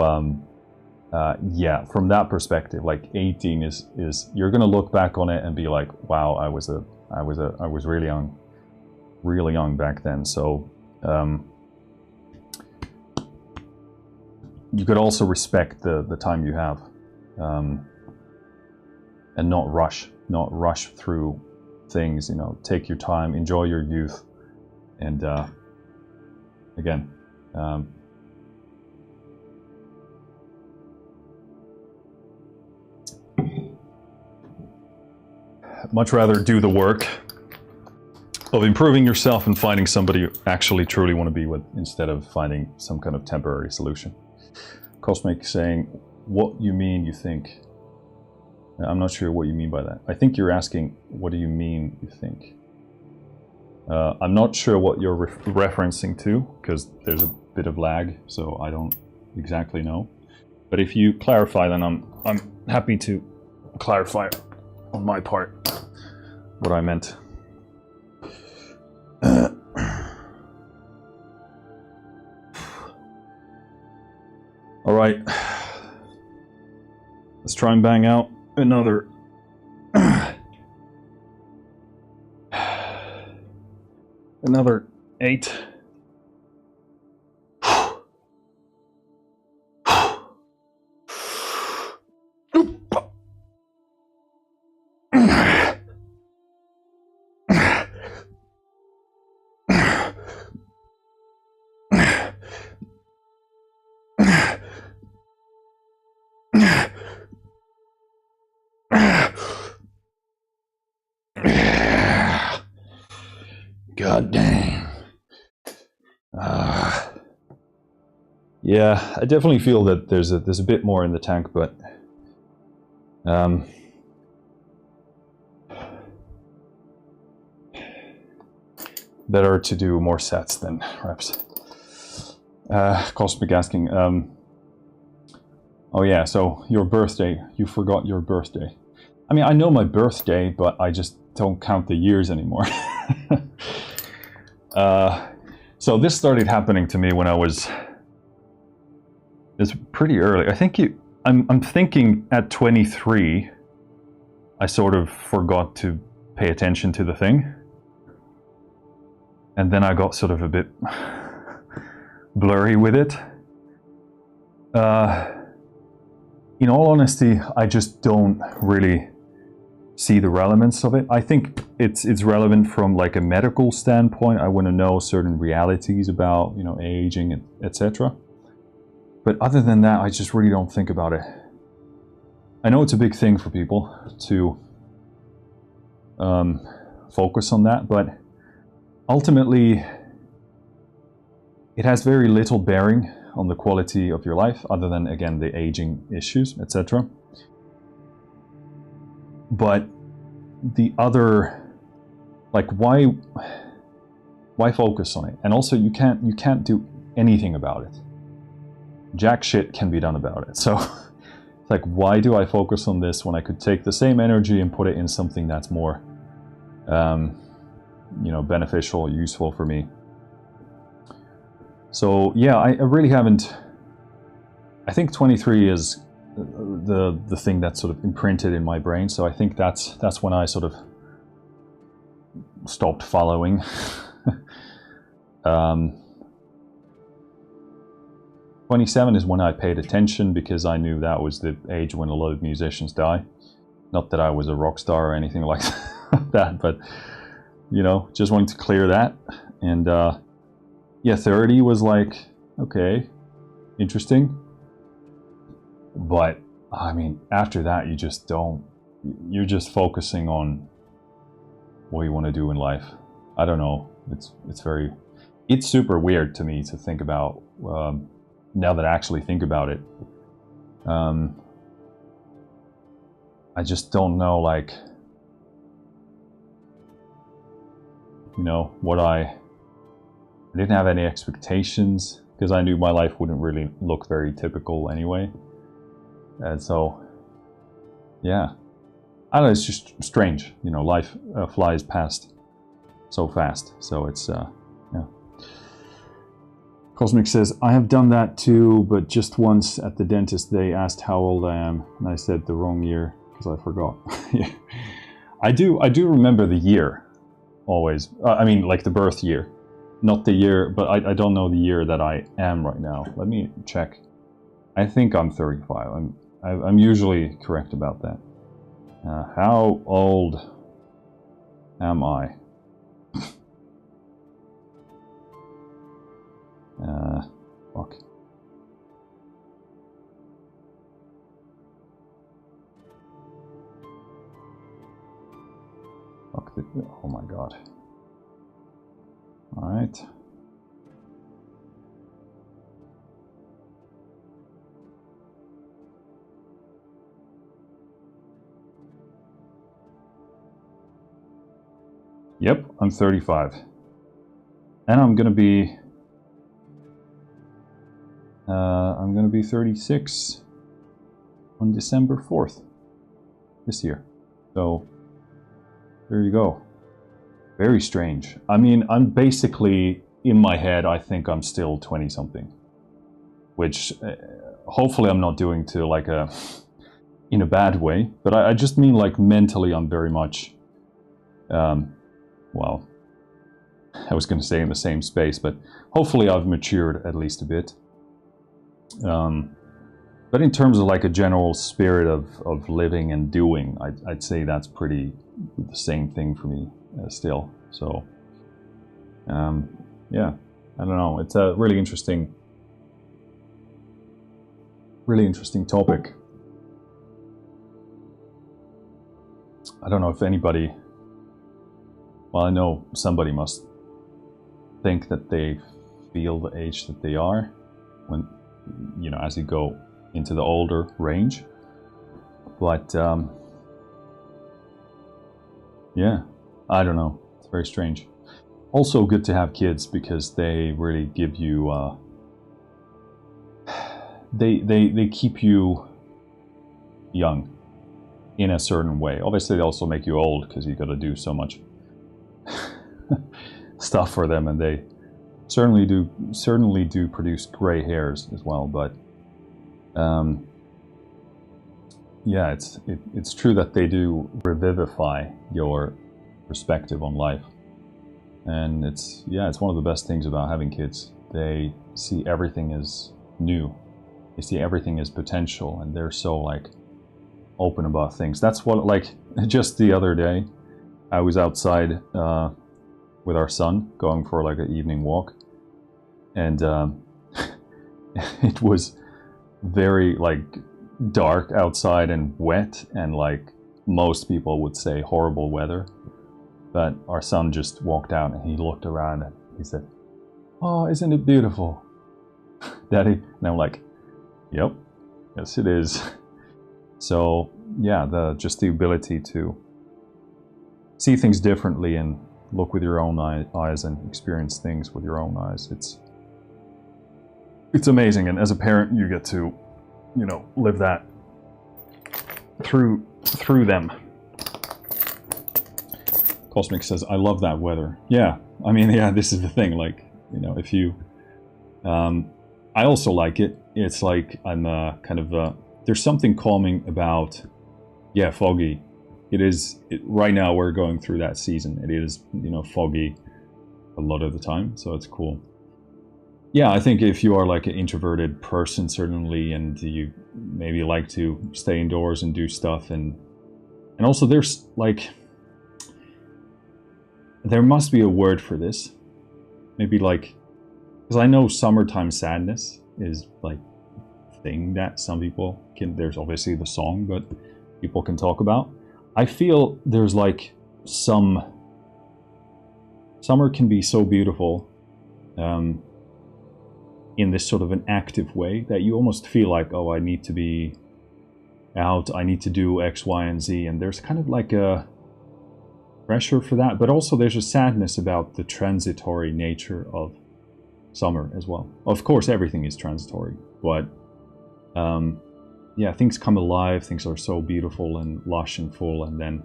yeah, from that perspective, like 18 is you're gonna look back on it and be like, wow, I was really young back then. So you could also respect the time you have, and not rush through things. You know, take your time, enjoy your youth, and again, much rather do the work of improving yourself and finding somebody you actually truly want to be with, instead of finding some kind of temporary solution. Cosmic saying, what you mean you think? I'm not sure what you mean by that. I think you're asking, what do you mean you think? I'm not sure what you're referencing to, because there's a bit of lag, so I don't exactly know. But if you clarify, then I'm happy to clarify on my part what I meant. All right, let's try and bang out another another 8. God damn. Yeah, I definitely feel that there's a bit more in the tank, but better to do more sets than reps. Cosmic asking, oh yeah, so your birthday, you forgot your birthday. I mean, I know my birthday, but I just don't count the years anymore. So this started happening to me when it's pretty early. I think I'm thinking at 23, I sort of forgot to pay attention to the thing. And then I got sort of a bit blurry with it. In all honesty, I just don't really see the relevance of it. I think it's relevant from like a medical standpoint. I want to know certain realities about, you know, aging, etc. But other than that, I just really don't think about it. I know it's a big thing for people to focus on that, but ultimately, it has very little bearing on the quality of your life, other than, again, the aging issues, etc. But the other, like, why focus on it? And also, you can't do anything about it. Jack shit can be done about it. So, it's like, why do I focus on this when I could take the same energy and put it in something that's more, you know, beneficial, useful for me? So yeah, I really haven't. I think 23 is the thing that's sort of imprinted in my brain. So I think that's when I sort of stopped following. 27 is when I paid attention, because I knew that was the age when a lot of musicians die. Not that I was a rock star or anything like that, but, you know, just wanting to clear that. And yeah, 30 was like, okay, interesting. But I mean, after that, you're just focusing on what you want to do in life. I don't know. It's super weird to me to think about, now that I actually think about it. I just don't know, like, you know, I didn't have any expectations, because I knew my life wouldn't really look very typical anyway. And so, yeah, I don't know, it's just strange, you know, life flies past so fast. So it's, yeah. Cosmic says, I have done that too, but just once at the dentist, they asked how old I am, and I said the wrong year, because I forgot. Yeah. I do remember the year, always. I mean, like the birth year. Not the year, but I don't know the year that I am right now. Let me check. I think I'm 35. I'm usually correct about that. How old am I? Fuck. Fuck. Oh my god. All right. Yep, I'm 35. And I'm gonna be 36 on December 4th this year. So there you go. Very strange. I mean, I'm basically, in my head, I think I'm still 20 something, which hopefully I'm not doing to like in a bad way, but I just mean like mentally I'm very much, well, I was going to say in the same space, but hopefully I've matured at least a bit. But in terms of like a general spirit of living and doing, I'd say that's pretty the same thing for me still. So, yeah, I don't know. It's a really interesting topic. I don't know if anybody, well, I know somebody must think that they feel the age that they are when, you know, as you go into the older range. But yeah, I don't know. It's very strange. Also good to have kids because they really give you they keep you young in a certain way. Obviously they also make you old because you got to do so much stuff for them, and they certainly do produce gray hairs as well. But yeah, it's true that they do revivify your perspective on life, and it's one of the best things about having kids. They see everything as new. They see everything as potential, and they're so like open about things. That's what, like, just the other day, I was outside with our son going for like an evening walk, and it was very like dark outside and wet, and like most people would say horrible weather. But our son just walked out and he looked around and he said, "Oh, isn't it beautiful, Daddy?" And I'm like, "Yep, yes it is." So yeah, just the ability to see things differently and look with your own eyes and experience things with your own eyes, it's amazing. And as a parent, you get to, you know, live that through them. Cosmic says, "I love that weather." Yeah, I mean, yeah, this is the thing. Like, you know, if you, I also like it. It's like I'm kind of there's something calming about, yeah, foggy. It is right now. We're going through that season. It is, you know, foggy a lot of the time, so it's cool. Yeah, I think if you are like an introverted person, certainly, and you maybe like to stay indoors and do stuff, and also there's like, there must be a word for this. Maybe like, because I know summertime sadness is like a thing that some people can, there's obviously the song, but people can talk about. I feel there's like summer can be so beautiful in this sort of an active way that you almost feel like, oh, I need to be out, I need to do X, Y, and Z, and there's kind of like a pressure for that, but also there's a sadness about the transitory nature of summer as well. Of course, everything is transitory, but yeah, things come alive, things are so beautiful and lush and full, and then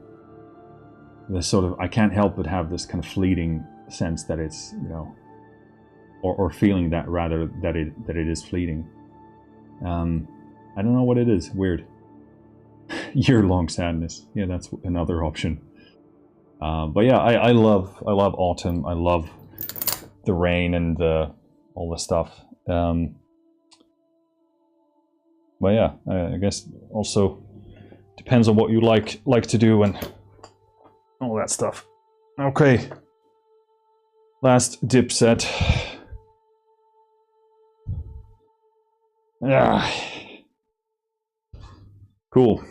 this sort of, I can't help but have this kind of fleeting sense that it's, you know, or feeling that rather that it is fleeting. I don't know what it is. Weird. Year-long sadness. Yeah, that's another option. But yeah, I love autumn. I love the rain and all the stuff. But yeah, I guess also depends on what you like to do and all that stuff. Okay, last dip set. Yeah, cool.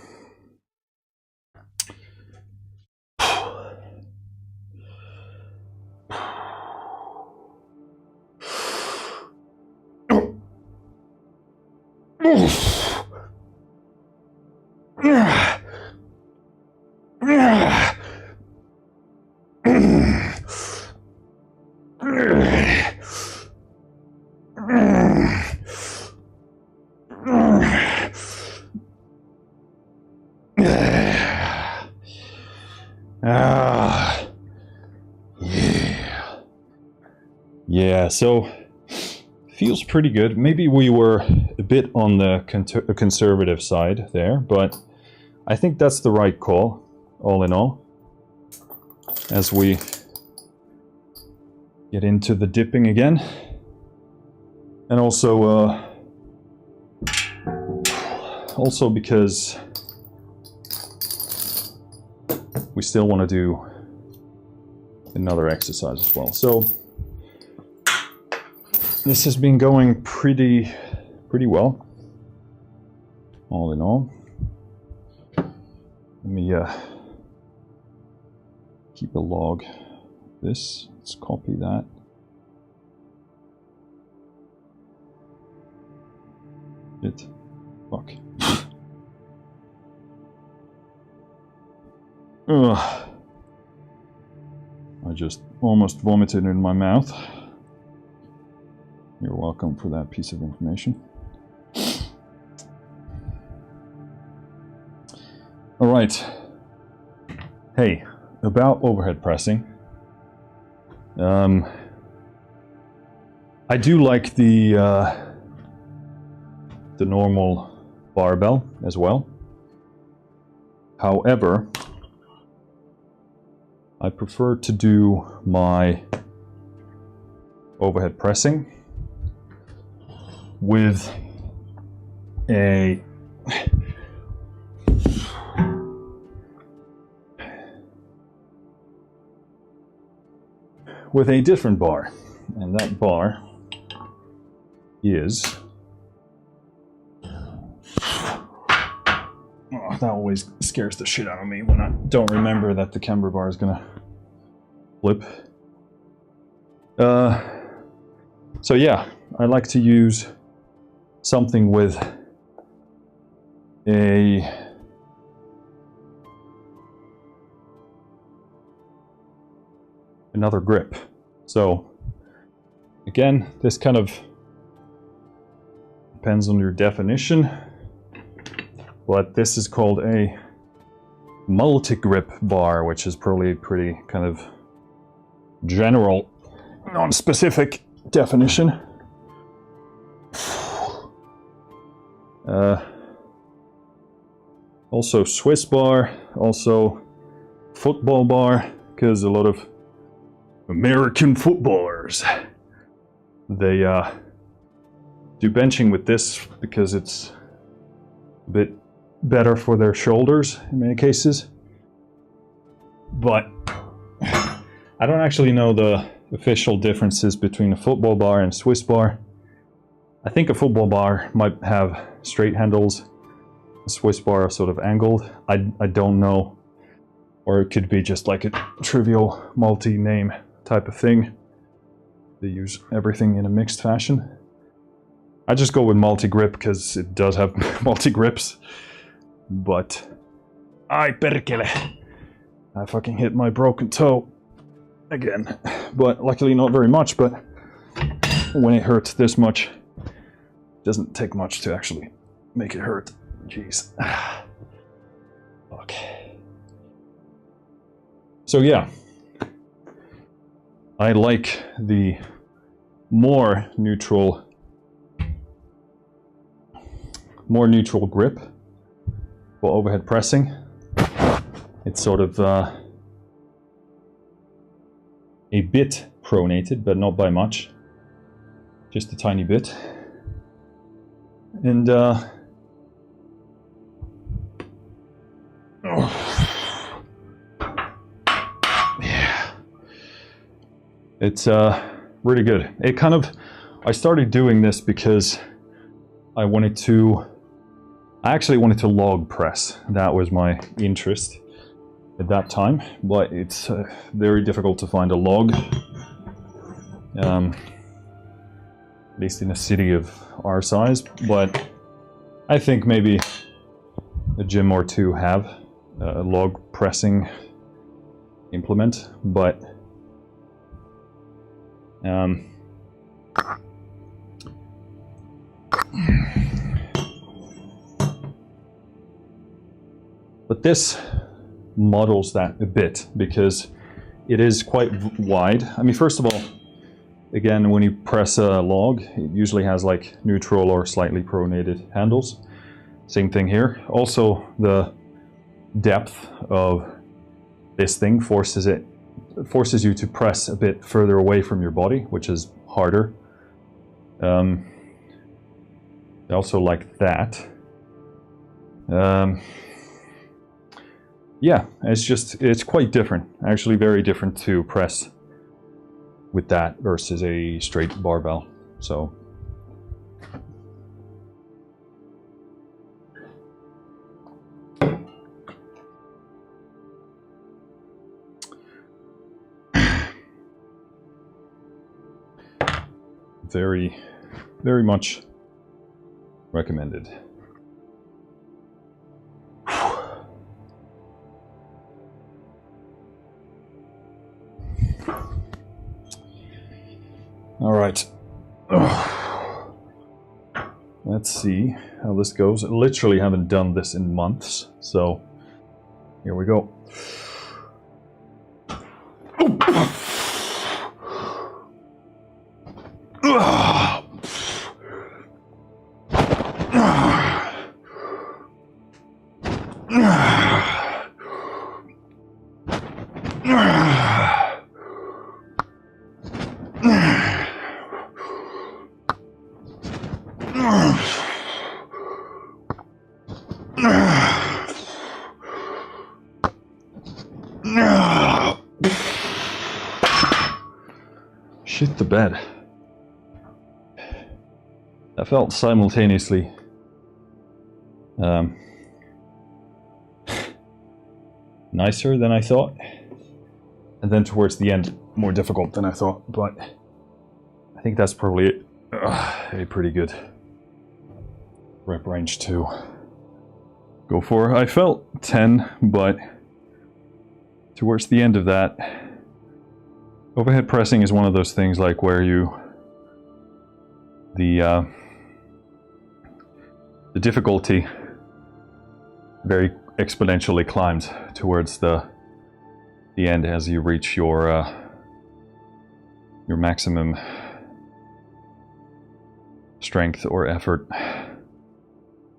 Yeah, so feels pretty good. Maybe we were a bit on the conservative side there, but I think that's the right call, all in all, as we get into the dipping again. And also because we still want to do another exercise as well. So this has been going pretty well, all in all. Let me keep a log of this. Let's copy that. Shit. Fuck. Ugh. I just almost vomited in my mouth. You're welcome for that piece of information. All right. Hey, about overhead pressing. I do like the normal barbell as well. However, I prefer to do my overhead pressing with a different bar, and that bar is that always scares the shit out of me when I don't remember that the camber bar is gonna flip. So yeah, I like to use something with another grip. So again, this kind of depends on your definition, but this is called a multi-grip bar, which is probably pretty kind of general, non-specific definition. Also Swiss bar, also football bar, because a lot of American footballers, they do benching with this because it's a bit better for their shoulders in many cases. But I don't actually know the official differences between a football bar and a Swiss bar. I think a football bar might have straight handles, a Swiss bar sort of angled. I don't know. Or it could be just like a trivial multi-name type of thing. They use everything in a mixed fashion. I just go with multi-grip because it does have multi-grips. But I fucking hit my broken toe again. But luckily not very much, but when it hurts this much, it doesn't take much to actually make it hurt. Jeez. Okay. So yeah, I like the more neutral grip for overhead pressing. It's sort of a bit pronated, but not by much, just a tiny bit. And yeah, it's really good. It kind of, I started doing this because I actually wanted to log press. That was my interest at that time, but it's very difficult to find a log, at least in a city of our size. But I think maybe a gym or two have a log pressing implement, but this models that a bit because it is quite wide. I mean, first of all, again, when you press a log, it usually has like neutral or slightly pronated handles. Same thing here. Also, the depth of this thing forces you to press a bit further away from your body, which is harder. I also like that. Yeah, it's quite different. Actually, very different to press with that versus a straight barbell. So. Very, very much recommended. All right. Let's see how this goes. I literally haven't done this in months, so here we go. Ugh. shit the bed. That felt simultaneously nicer than I thought, and then towards the end more difficult than I thought, but I think that's probably a pretty good rep range to go for. I felt 10, but towards the end of that, overhead pressing is one of those things like where the difficulty very exponentially climbs towards the end as you reach your maximum strength or effort,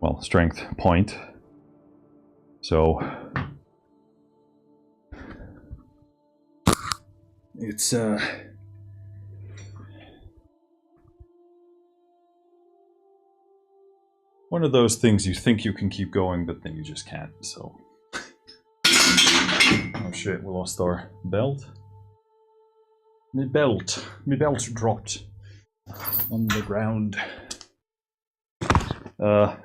well, strength point. So it's one of those things you think you can keep going, but then you just can't, so. Oh shit, we lost our belt. My belt dropped on the ground.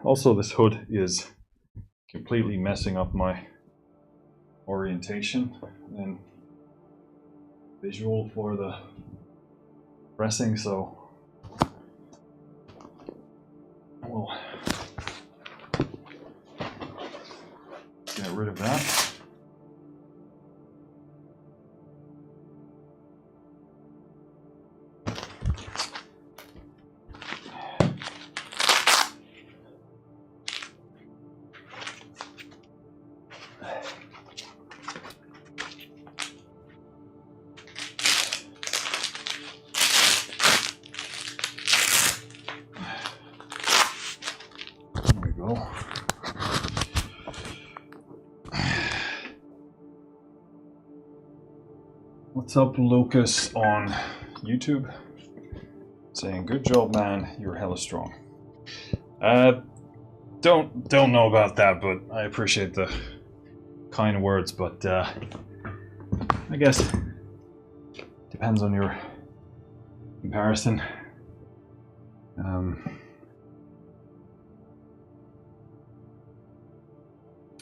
Also, this hood is completely messing up my orientation and visual for the pressing, so we'll get rid of that. There we go. What's up, Lucas on YouTube? Saying, good job, man, you're hella strong. Don't know about that, but I appreciate the kind words, but I guess depends on your comparison.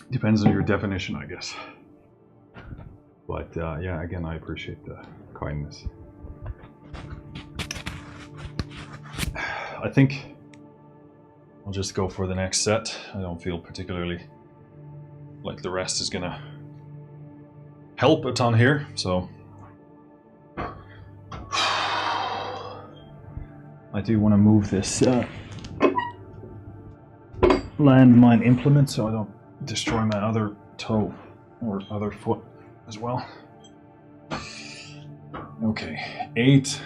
Depends on your definition, I guess. But yeah, again, I appreciate the kindness. I think I'll just go for the next set. I don't feel particularly like the rest is gonna help a ton here, so I do want to move this landmine implement so I don't destroy my other toe or other foot as well. Okay, 8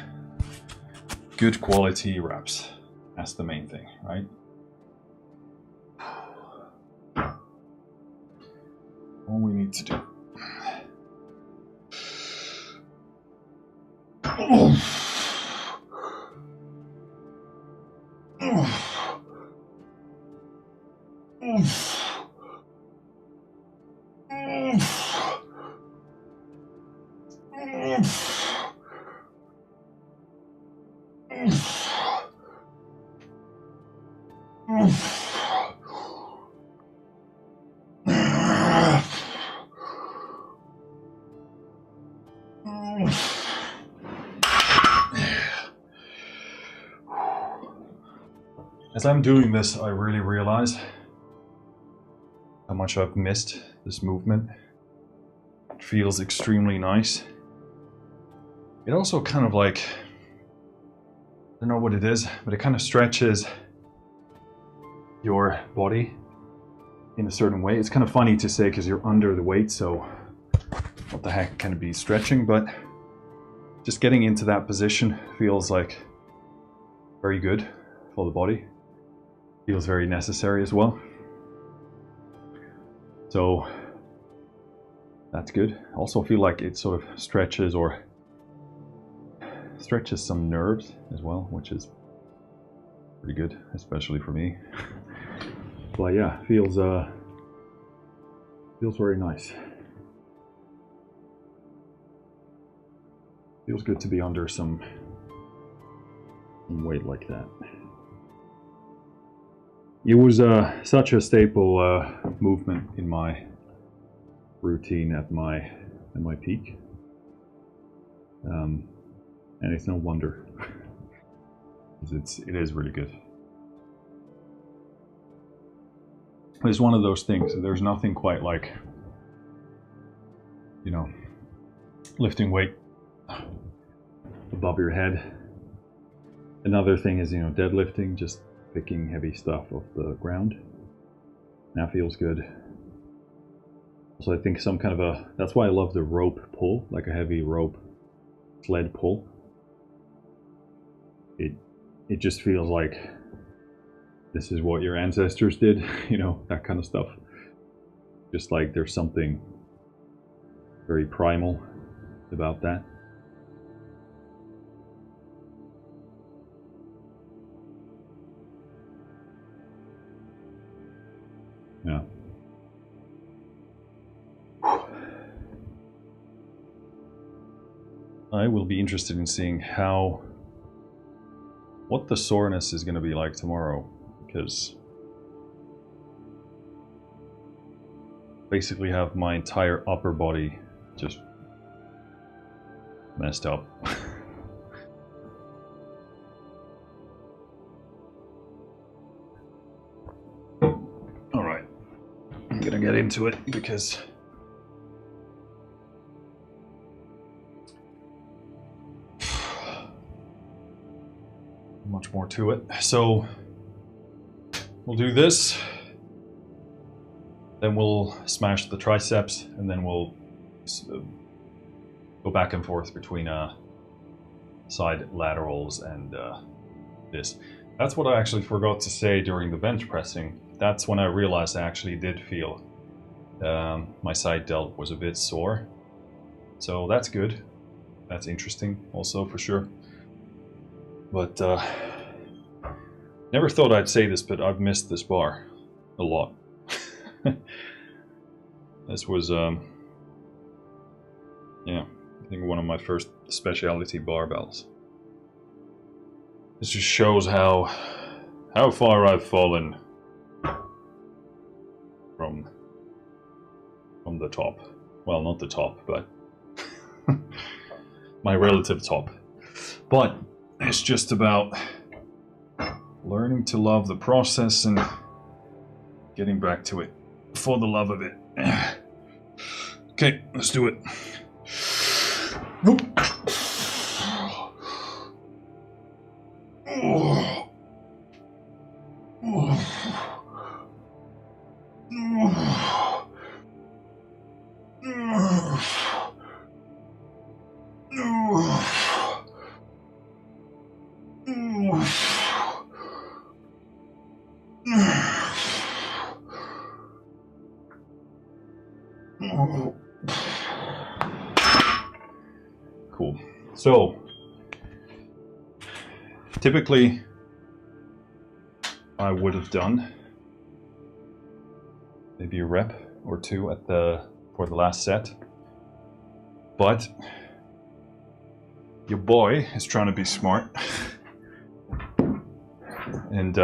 good quality reps. That's the main thing, right? All we need to do. As I'm doing this, I really realize how much I've missed this movement. It feels extremely nice. It also kind of like, I don't know what it is, but it kind of stretches your body in a certain way. It's kind of funny to say because you're under the weight, so what the heck can it be stretching? But just getting into that position feels like very good for the body. Feels very necessary as well. So that's good. Also feel like it sort of stretches some nerves as well, which is pretty good, especially for me. But yeah, feels very nice. Feels good to be under some and weight like that. It was such a staple movement in my routine at my peak, and it's no wonder. It is really good. It's one of those things. There's nothing quite like, you know, lifting weight above your head. Another thing is, you know, deadlifting, just picking heavy stuff off the ground. That feels good. So I think some kind of that's why I love the rope pull, like a heavy rope sled pull. It just feels like this is what your ancestors did, you know, that kind of stuff. Just like there's something very primal about that. Yeah. I will be interested in seeing what the soreness is going to be like tomorrow, because basically have my entire upper body just messed up. All right, I'm gonna get into it because much more to it. So we'll do this, then we'll smash the triceps, and then we'll go back and forth between side laterals and this. That's what I actually forgot to say during the bench pressing. That's when I realized I actually did feel my side delt was a bit sore. So that's good. That's interesting also, for sure. But never thought I'd say this, but I've missed this bar a lot. This was, yeah, I think one of my first specialty barbells. This just shows how far I've fallen from the top. Well, not the top, but my relative top. But it's just about learning to love the process and getting back to it for the love of it. Okay, let's do it. Whoop. Cool. So, typically, I would have done maybe a rep or two for the last set, but your boy is trying to be smart, and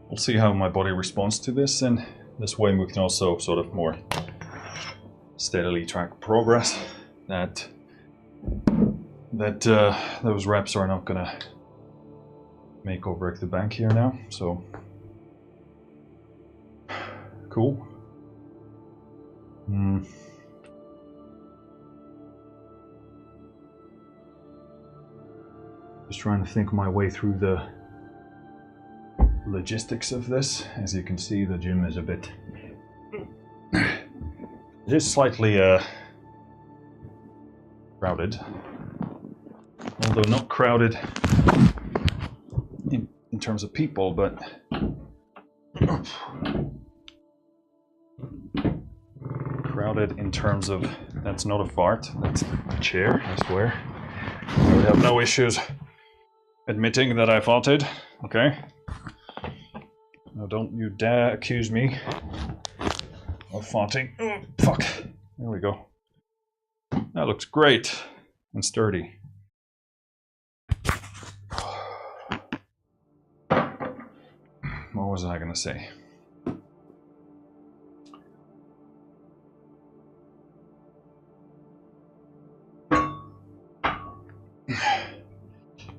we'll see how my body responds to this, and this way we can also sort of more steadily track progress. That those reps are not gonna make or break the bank here now. So cool. Just trying to think my way through the logistics of this. As you can see, the gym is a bit, just slightly crowded, although not crowded in terms of people, but crowded in terms of, that's not a fart, that's a chair, I swear. I would have no issues admitting that I farted, okay? Now don't you dare accuse me of farting. Oh, fuck. There we go. That looks great and sturdy. was I gonna say?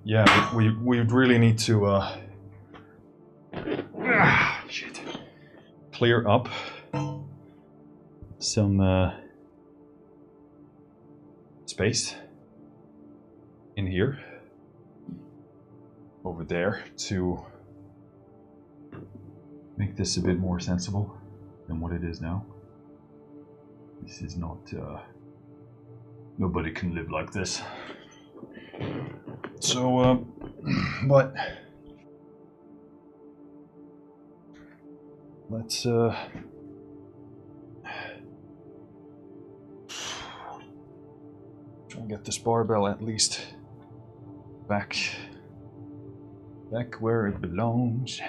Yeah, we really need to shit. Clear up some space in here, over there, to make this a bit more sensible than what it is now. This is not, nobody can live like this. So, but let's try and get this barbell at least back where it belongs.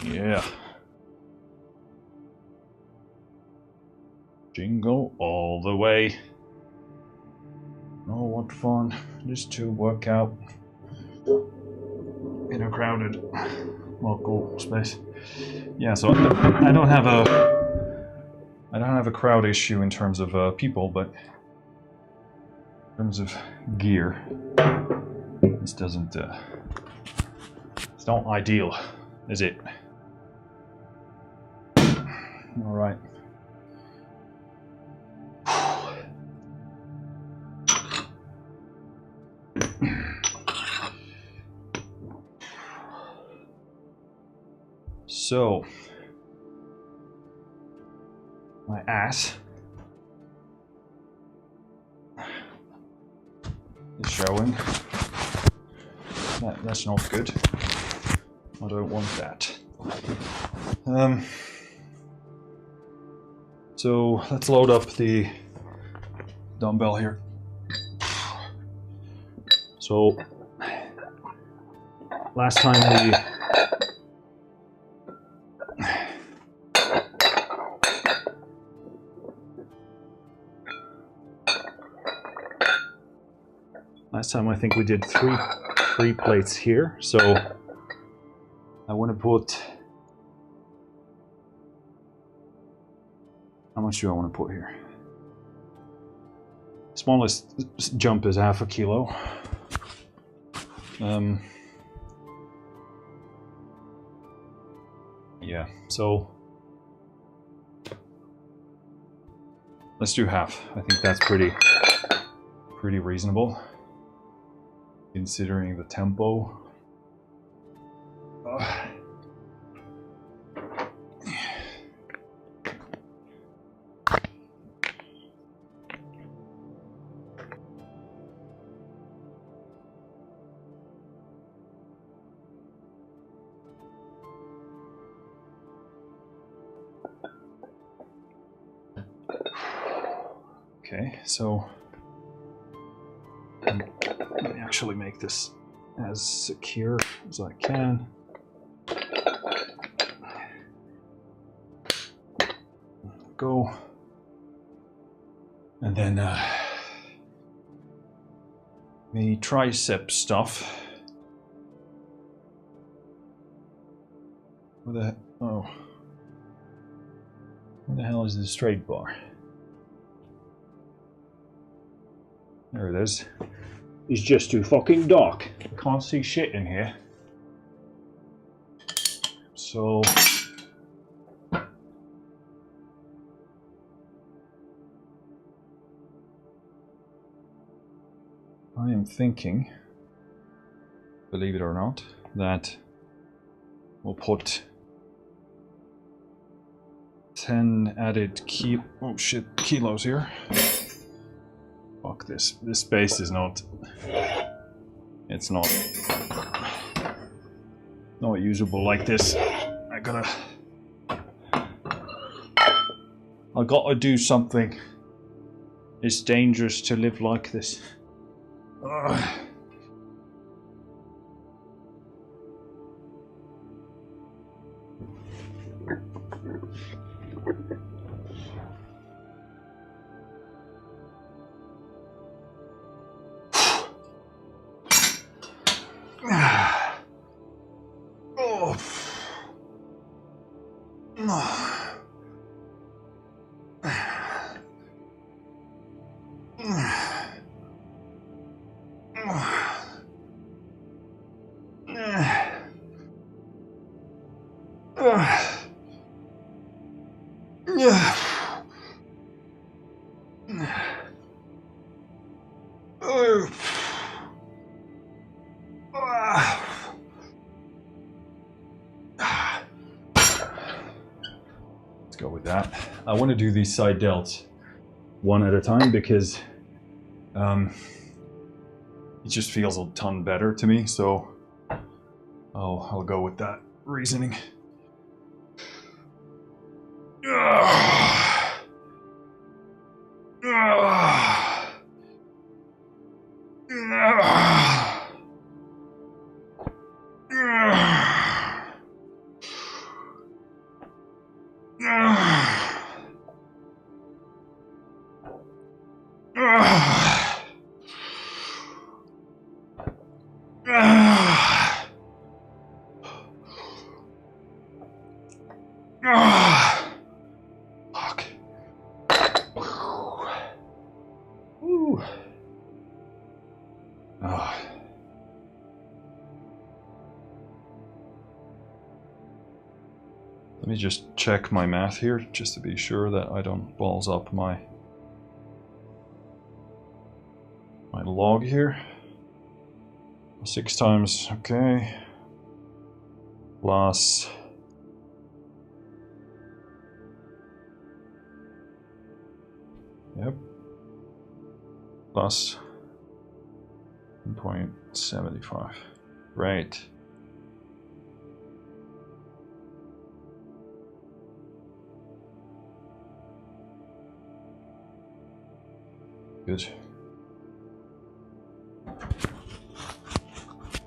Yeah. Jingle all the way. Oh, what fun just to work out in a crowded local space. Yeah, so I don't have a crowd issue in terms of people, but in terms of gear, this doesn't. It's not ideal, is it? All right. So, my ass is showing. That's not good. I don't want that. So let's load up the dumbbell here. So last time I think we did three plates here. So I want to put, how much do I want to put here? Smallest jump is 1/2 kilo. Yeah, so let's do half. I think that's pretty reasonable, considering the tempo. Okay, so let me actually make this as secure as I can. Go. And then the tricep stuff. Where the hell is the straight bar? There it is. It's just too fucking dark. Can't see shit in here. So I am thinking, believe it or not, that we'll put 10 added kilos here. Fuck this. This space is not. It's not usable like this. I gotta do something. It's dangerous to live like this. Let's go with that. I want to do these side delts one at a time because it just feels a ton better to me, so I'll go with that reasoning. Fuck. Ooh. Let me just check my math here, just to be sure that I don't balls up my log here. 6 times, okay, plus plus 1.75. Right. Good.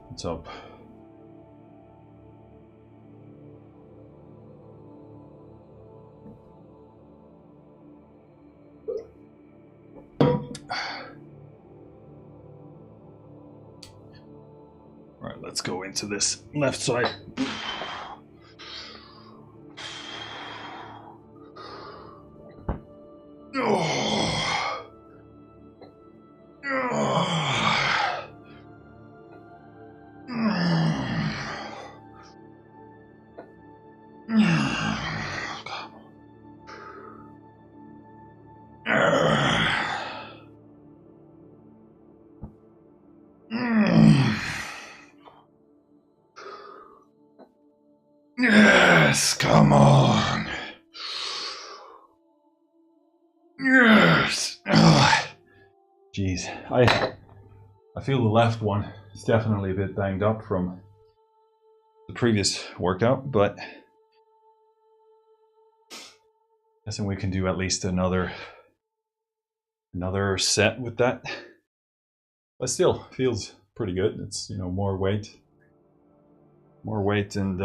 What's up? All right, let's go into this left side. Yes, come on. Yes. Jeez, I feel the left one is definitely a bit banged up from the previous workout, but I think we can do at least another set with that. But still feels pretty good. It's, you know, more weight and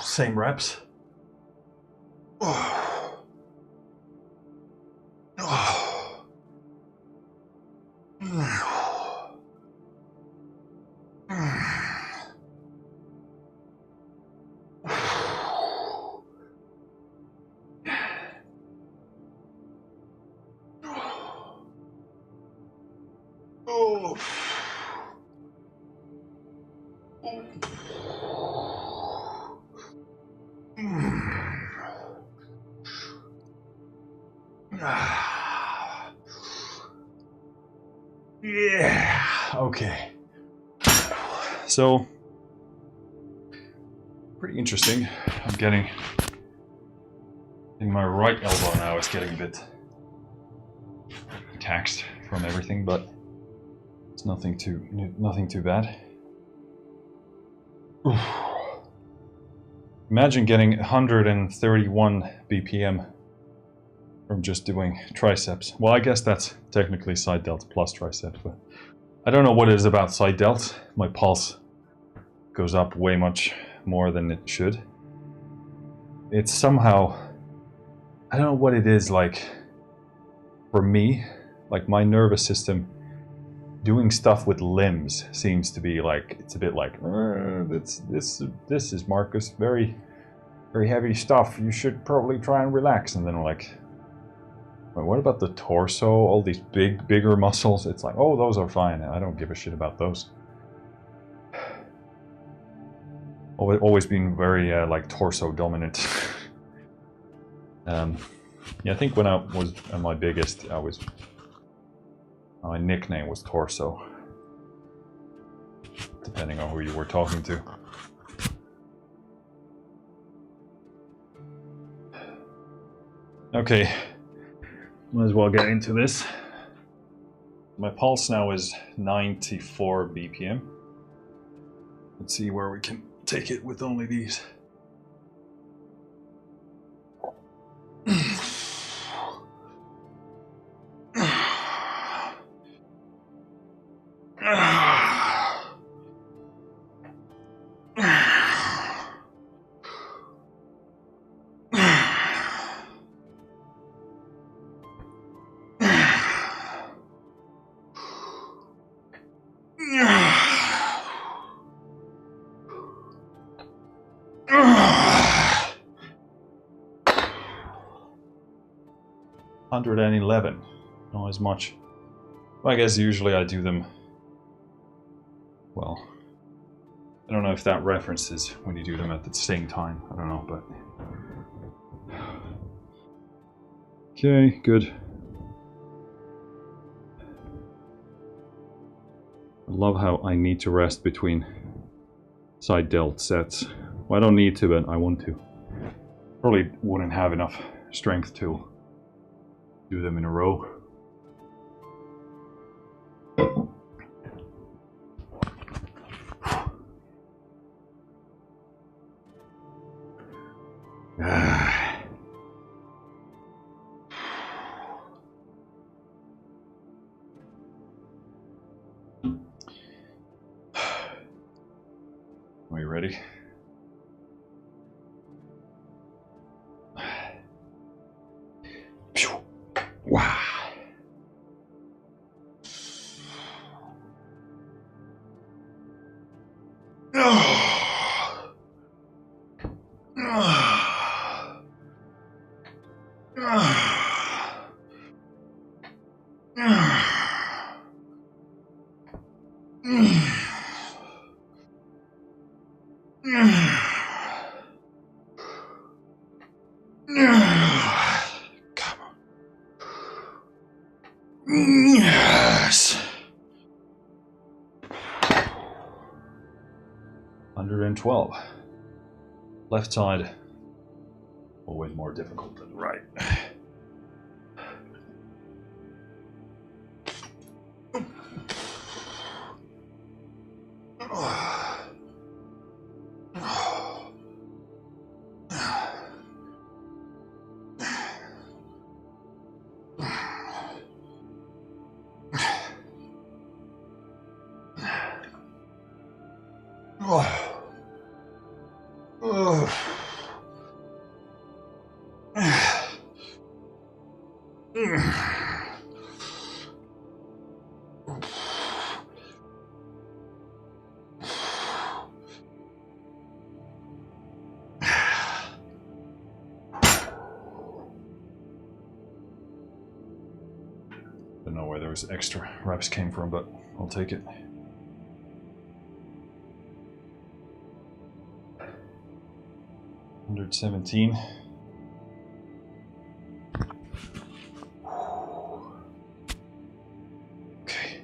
same reps. Yeah, okay. So, pretty interesting. I'm getting my right elbow now is getting a bit taxed from everything, but it's nothing too bad. Oof. Imagine getting 131 BPM from just doing triceps. Well, I guess that's technically side delts plus triceps, but I don't know what it is about side delts. My pulse goes up way much more than it should. It's somehow, I don't know what it is, like for me, like my nervous system doing stuff with limbs seems to be like, it's a bit like, this is Marcus, very heavy stuff. You should probably try and relax. And then we're like, wait, what about the torso? All these bigger muscles? It's like, oh, those are fine. I don't give a shit about those. Always been very like torso dominant. Yeah, I think when I was at my biggest, my nickname was Torso, depending on who you were talking to. Okay, might as well get into this. My pulse now is 94 BPM. Let's see where we can take it with only these. $111, not as much. Well, I guess usually I do them, well, I don't know if that references when you do them at the same time, I don't know, but... Okay, good. I love how I need to rest between side delt sets. Well, I don't need to, but I want to. Probably wouldn't have enough strength to do them in a row. Are you ready? Wow. Yes. 112. Left side, always more difficult than the right. Don't know where those extra reps came from, but I'll take it. $117. Okay.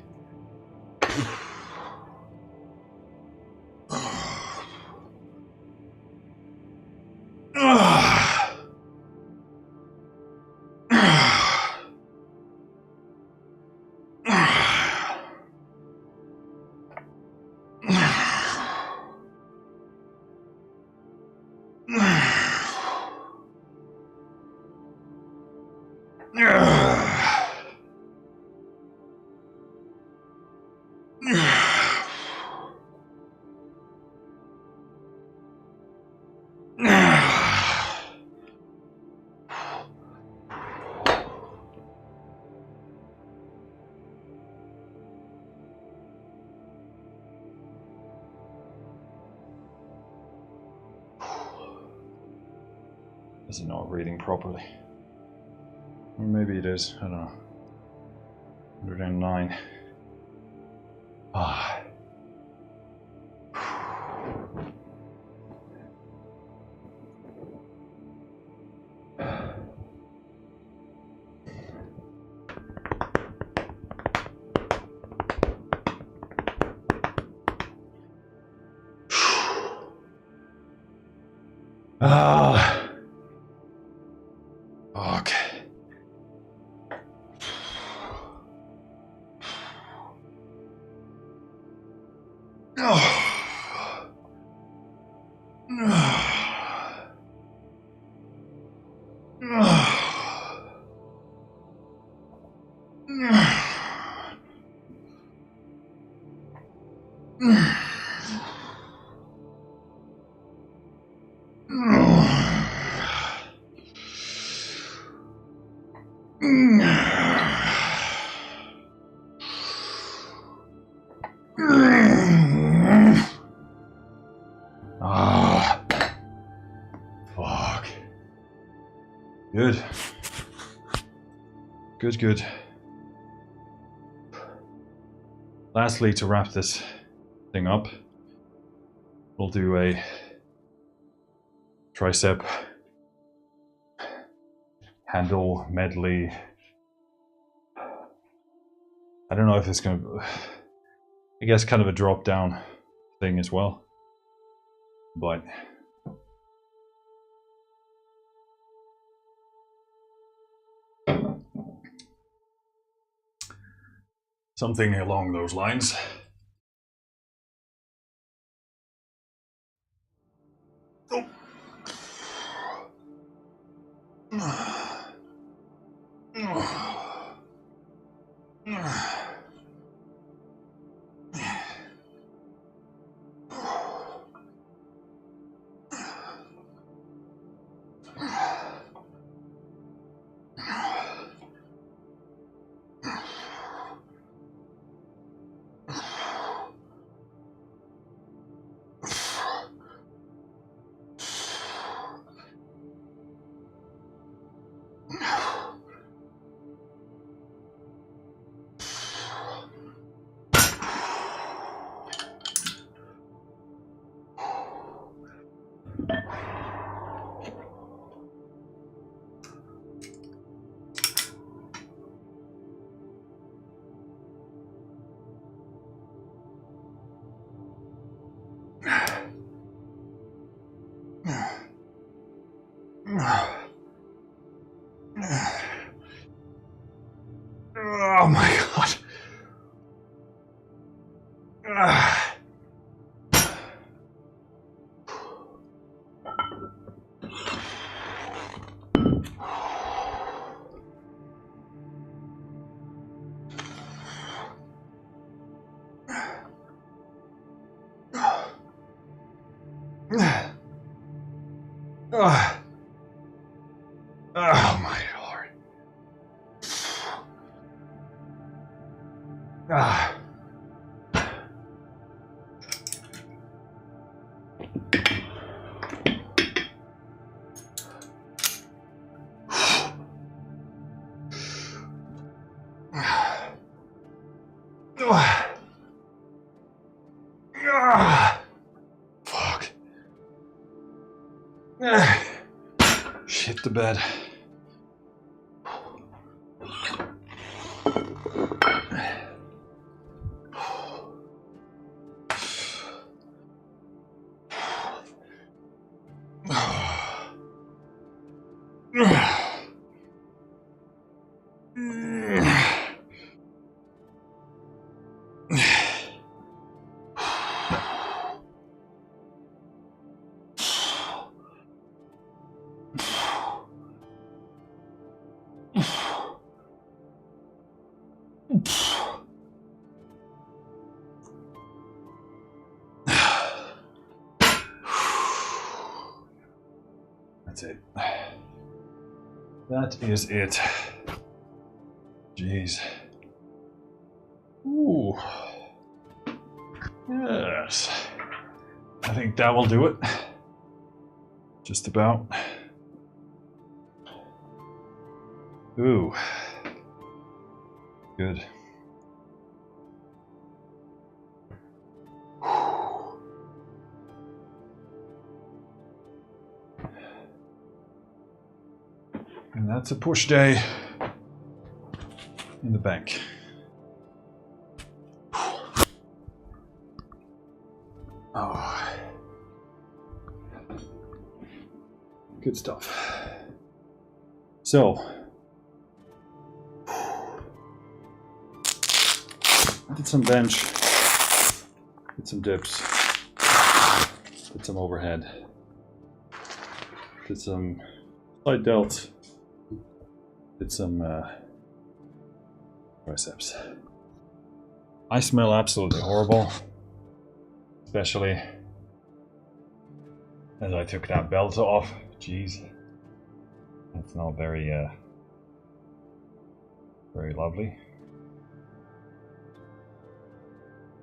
Is it not reading properly? Or maybe it is, I don't know. 109. Ah. Ah. Fuck. Ah, fuck. Good. Good, good. Lastly, to wrap this thing up, we'll do a tricep handle medley. I don't know if it's gonna, I guess kind of a drop down thing as well, but something along those lines. Oh my god. Oh my lord. Fuck. Shit the bed. That's it. That is it. Jeez. Ooh. Yes. I think that will do it. Just about. Ooh. Good. And that's a push day in the bank. Oh. Good stuff. So, did some bench, did some dips, did some overhead, did some side delts, did some triceps. I smell absolutely horrible, especially as I took that belt off. Jeez, that's not very lovely.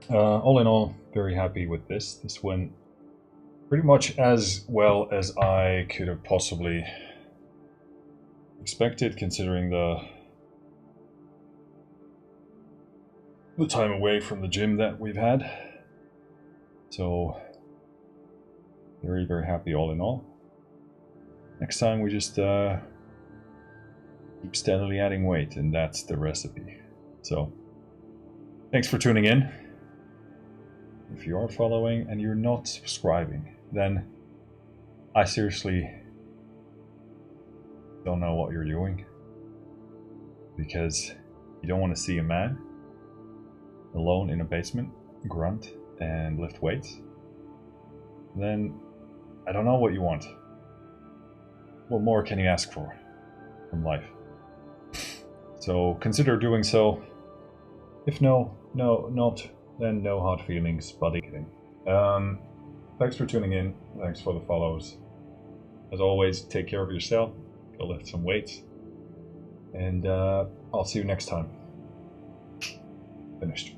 All in all, very happy with this. This went pretty much as well as I could have possibly expected, considering the time away from the gym that we've had. So very, very happy all in all. Next time we just keep steadily adding weight, and that's the recipe. So thanks for tuning in. If you are following and you're not subscribing, then I seriously don't know what you're doing, because you don't want to see a man alone in a basement grunt and lift weights. Then I don't know what you want. What more can you ask for from life? So consider doing so. If not, then no hard feelings, buddy. Kidding. Thanks for tuning in. Thanks for the follows. As always, take care of yourself. Go lift some weights. And I'll see you next time. Finished.